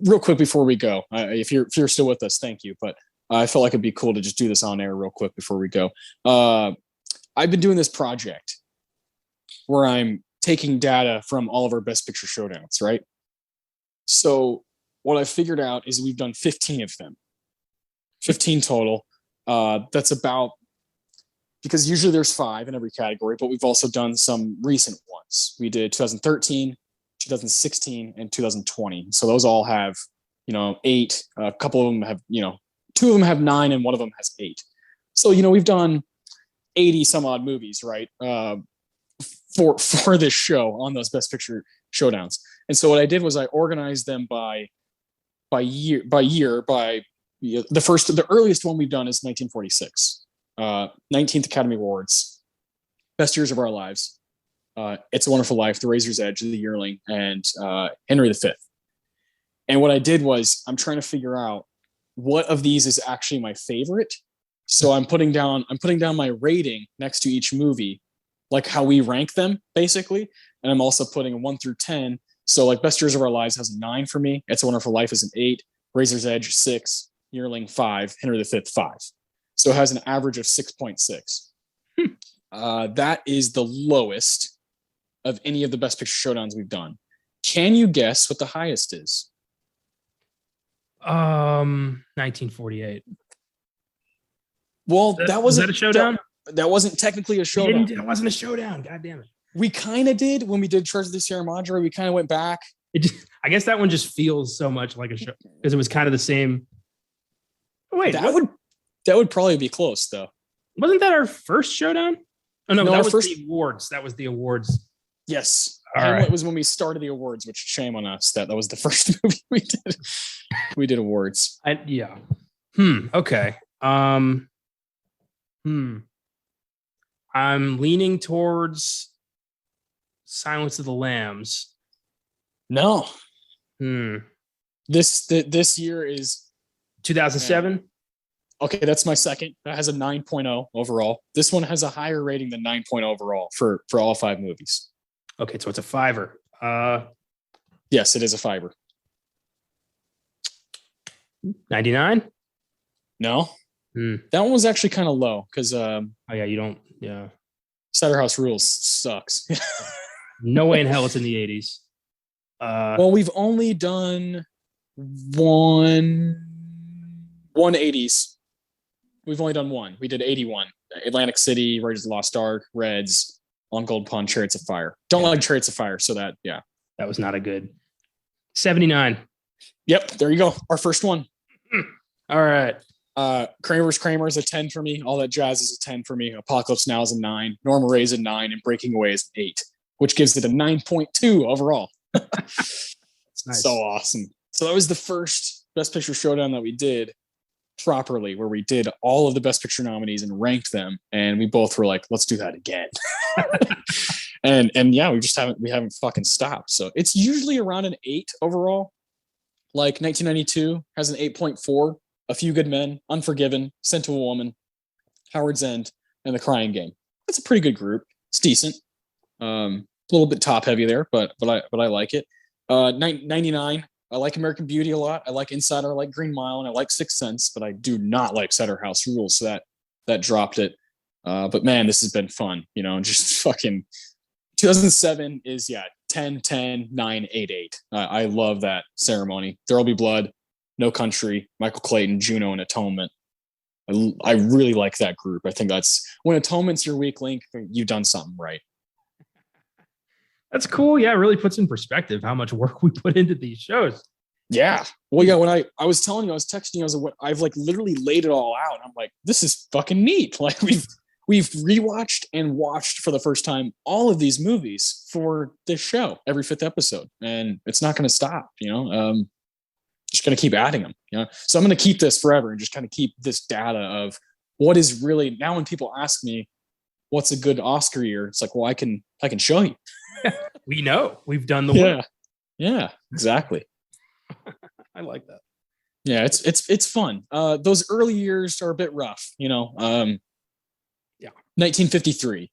real quick before we go, if you're still with us, thank you. But I felt like it'd be cool to just do this on air real quick before we go. I've been doing this project where I'm taking data from all of our Best Picture showdowns, right? So what I figured out is we've done 15 of them. 15 total. That's about, because usually there's 5 in every category, but we've also done some recent ones. We did 2013, 2016, and 2020. So those all have, 8. A couple of them have, 2 of them have 9, and one of them has 8. So, we've done 80 some odd movies, right? for this show on those Best Picture showdowns. And so what I did was I organized them by year. The earliest one we've done is 1946, 19th Academy Awards, Best Years of Our Lives, It's a Wonderful Life, The Razor's Edge, The Yearling, and Henry V. And what I did was I'm trying to figure out what of these is actually my favorite. So I'm putting down my rating next to each movie, like how we rank them basically. And I'm also putting a 1 through 10. So like Best Years of Our Lives has a 9 for me. It's a Wonderful Life is an 8. Razor's Edge 6. Yearling 5. Henry V 5. So it has an average of 6.6. That is the lowest of any of the Best Picture showdowns we've done. Can you guess what the highest is? 1948. Well, that wasn't a showdown. That wasn't technically a showdown. It wasn't a showdown. God damn it. We kind of did when we did Treasure of the Sierra Madre. We kind of went back. I guess that one just feels so much like a show because it was kind of the same. Wait, that would probably be close though. Wasn't that our first showdown? Oh no, that was first... the awards. That was the awards. Yes. Hamlet was when we started the awards, which shame on us. That was the first movie we did. We did awards. Yeah. Okay. I'm leaning towards Silence of the Lambs. No. This year is 2007. Okay, that's my second. That has a 9.0 overall. This one has a higher rating than 9.0 overall for all 5 movies. Okay, so it's a 5er. Yes, it is a 5er. 99? No. That one was actually kind of low because Cider House Rules sucks. No way in hell it's in the 80s. Well, we've only done one 80s. We've only done one. We did 81. Atlantic City, Raiders of the Lost Ark, Reds, On Gold Pond, Chariots of Fire. Don't like Chariots of Fire, so that was not a good 79. Yep, there you go. Our first one. All right. Kramer is a 10 for me. All That Jazz is a 10 for me. Apocalypse Now is a 9. Norma Rae's a 9, and Breaking Away is an 8, which gives it a 9.2 overall. That's nice. So awesome. So that was the first Best Picture showdown that we did properly, where we did all of the Best Picture nominees and ranked them, and we both were like, let's do that again. and yeah, we haven't fucking stopped. So it's usually around an 8 overall. Like 1992 has an 8.4. A Few Good Men, Unforgiven, Sent to a Woman, Howard's End, and The Crying Game. That's a pretty good group. It's decent. A little bit top heavy there, but I like it. 99. I like American Beauty a lot. I like Insider. I like Green Mile, and I like Sixth Sense, but I do not like Cider House Rules. So that dropped it. But man, this has been fun. Just fucking 2007 is 10, 10, 9, 8, 8. I love that ceremony. There'll Be Blood, No Country, Michael Clayton, Juno, and Atonement. I really like that group. I think that's when Atonement's your weak link, you've done something right. That's cool. Yeah, it really puts in perspective how much work we put into these shows. Yeah. Well, yeah, when I was telling you, I was texting you, I've like literally laid it all out. I'm like, this is fucking neat. Like we've rewatched and watched for the first time all of these movies for this show every 5th episode. And it's not going to stop, just going to keep adding them, So I'm going to keep this forever and just kind of keep this data of what is really, now when people ask me what's a good Oscar year, it's like, well, I can show you. We know we've done the work. Yeah, exactly. I like that. Yeah, it's fun. Those early years are a bit rough, 1953,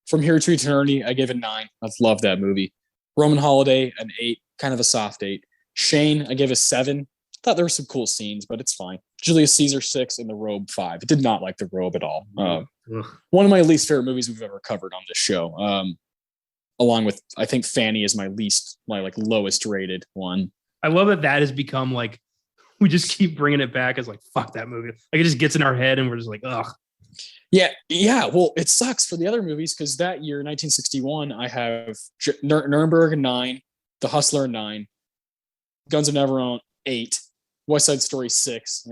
From Here to Eternity, I gave a 9. I love that movie. Roman Holiday, an 8, kind of a soft 8. Shane, I gave a 7. Thought there were some cool scenes, but it's fine. Julius Caesar 6 and The Robe 5. I did not like The Robe at all. One of my least favorite movies we've ever covered on this show. Along with, I think Fanny is my lowest rated one. I love that has become like, we just keep bringing it back as like, fuck that movie. Like it just gets in our head and we're just like, ugh. Yeah. Well, it sucks for the other movies because that year, 1961, I have Nuremberg 9, The Hustler 9, Guns of Navarone 8, West Side Story 6,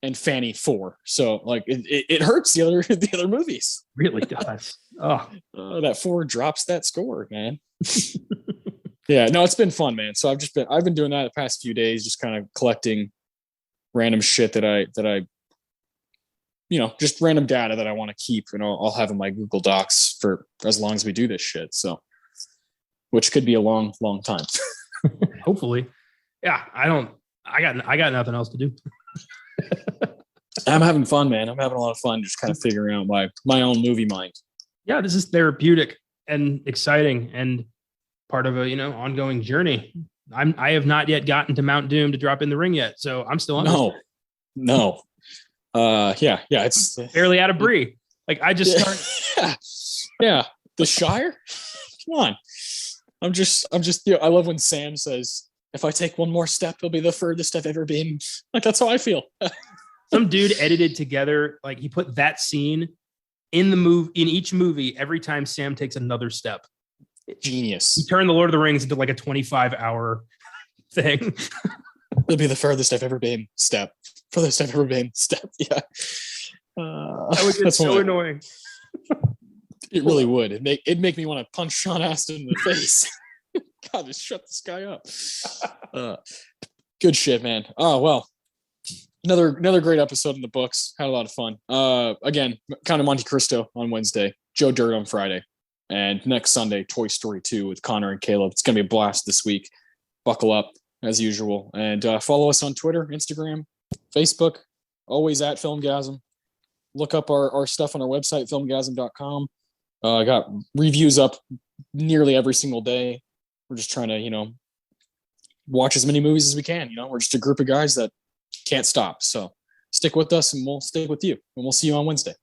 and Fanny 4. So like it hurts the other movies. Really does. Oh, That 4 drops that score, man. Yeah, no, it's been fun, man. So I've been doing that the past few days, just kind of collecting random shit that I just random data that I want to keep, and I'll have in my Google Docs for as long as we do this shit. So, which could be a long, long time. hopefully. Yeah, I got nothing else to do. I'm having fun, man. I'm having a lot of fun just kind of figuring out my own movie mind. Yeah, this is therapeutic and exciting and part of a ongoing journey. I have not yet gotten to Mount Doom to drop in the ring yet, so I'm still on. No. Yeah, it's barely out of Brie. Like I just started. Yeah. The Shire. Come on. I'm just. I love when Sam says, "If I take one more step, it'll be the furthest I've ever been." Like that's how I feel. Some dude edited together, like he put that scene in each movie every time Sam takes another step. Genius. He turned the Lord of the Rings into like a 25-hour thing. It'll be the furthest I've ever been. Step. Furthest I've ever been. Step. Yeah. That would get so annoying. It really would. It'd make me want to punch Sean Astin in the face. God, just shut this guy up. Good shit, man. Oh well. Another great episode in the books. Had a lot of fun. Again, Count of Monte Cristo on Wednesday. Joe Dirt on Friday. And next Sunday, Toy Story 2 with Connor and Caleb. It's going to be a blast this week. Buckle up, as usual. And follow us on Twitter, Instagram, Facebook, always at Filmgazm. Look up our stuff on our website, filmgazm.com. I got reviews up nearly every single day. We're just trying to, watch as many movies as we can. We're just a group of guys that can't stop. So stick with us and we'll stay with you. And we'll see you on Wednesday.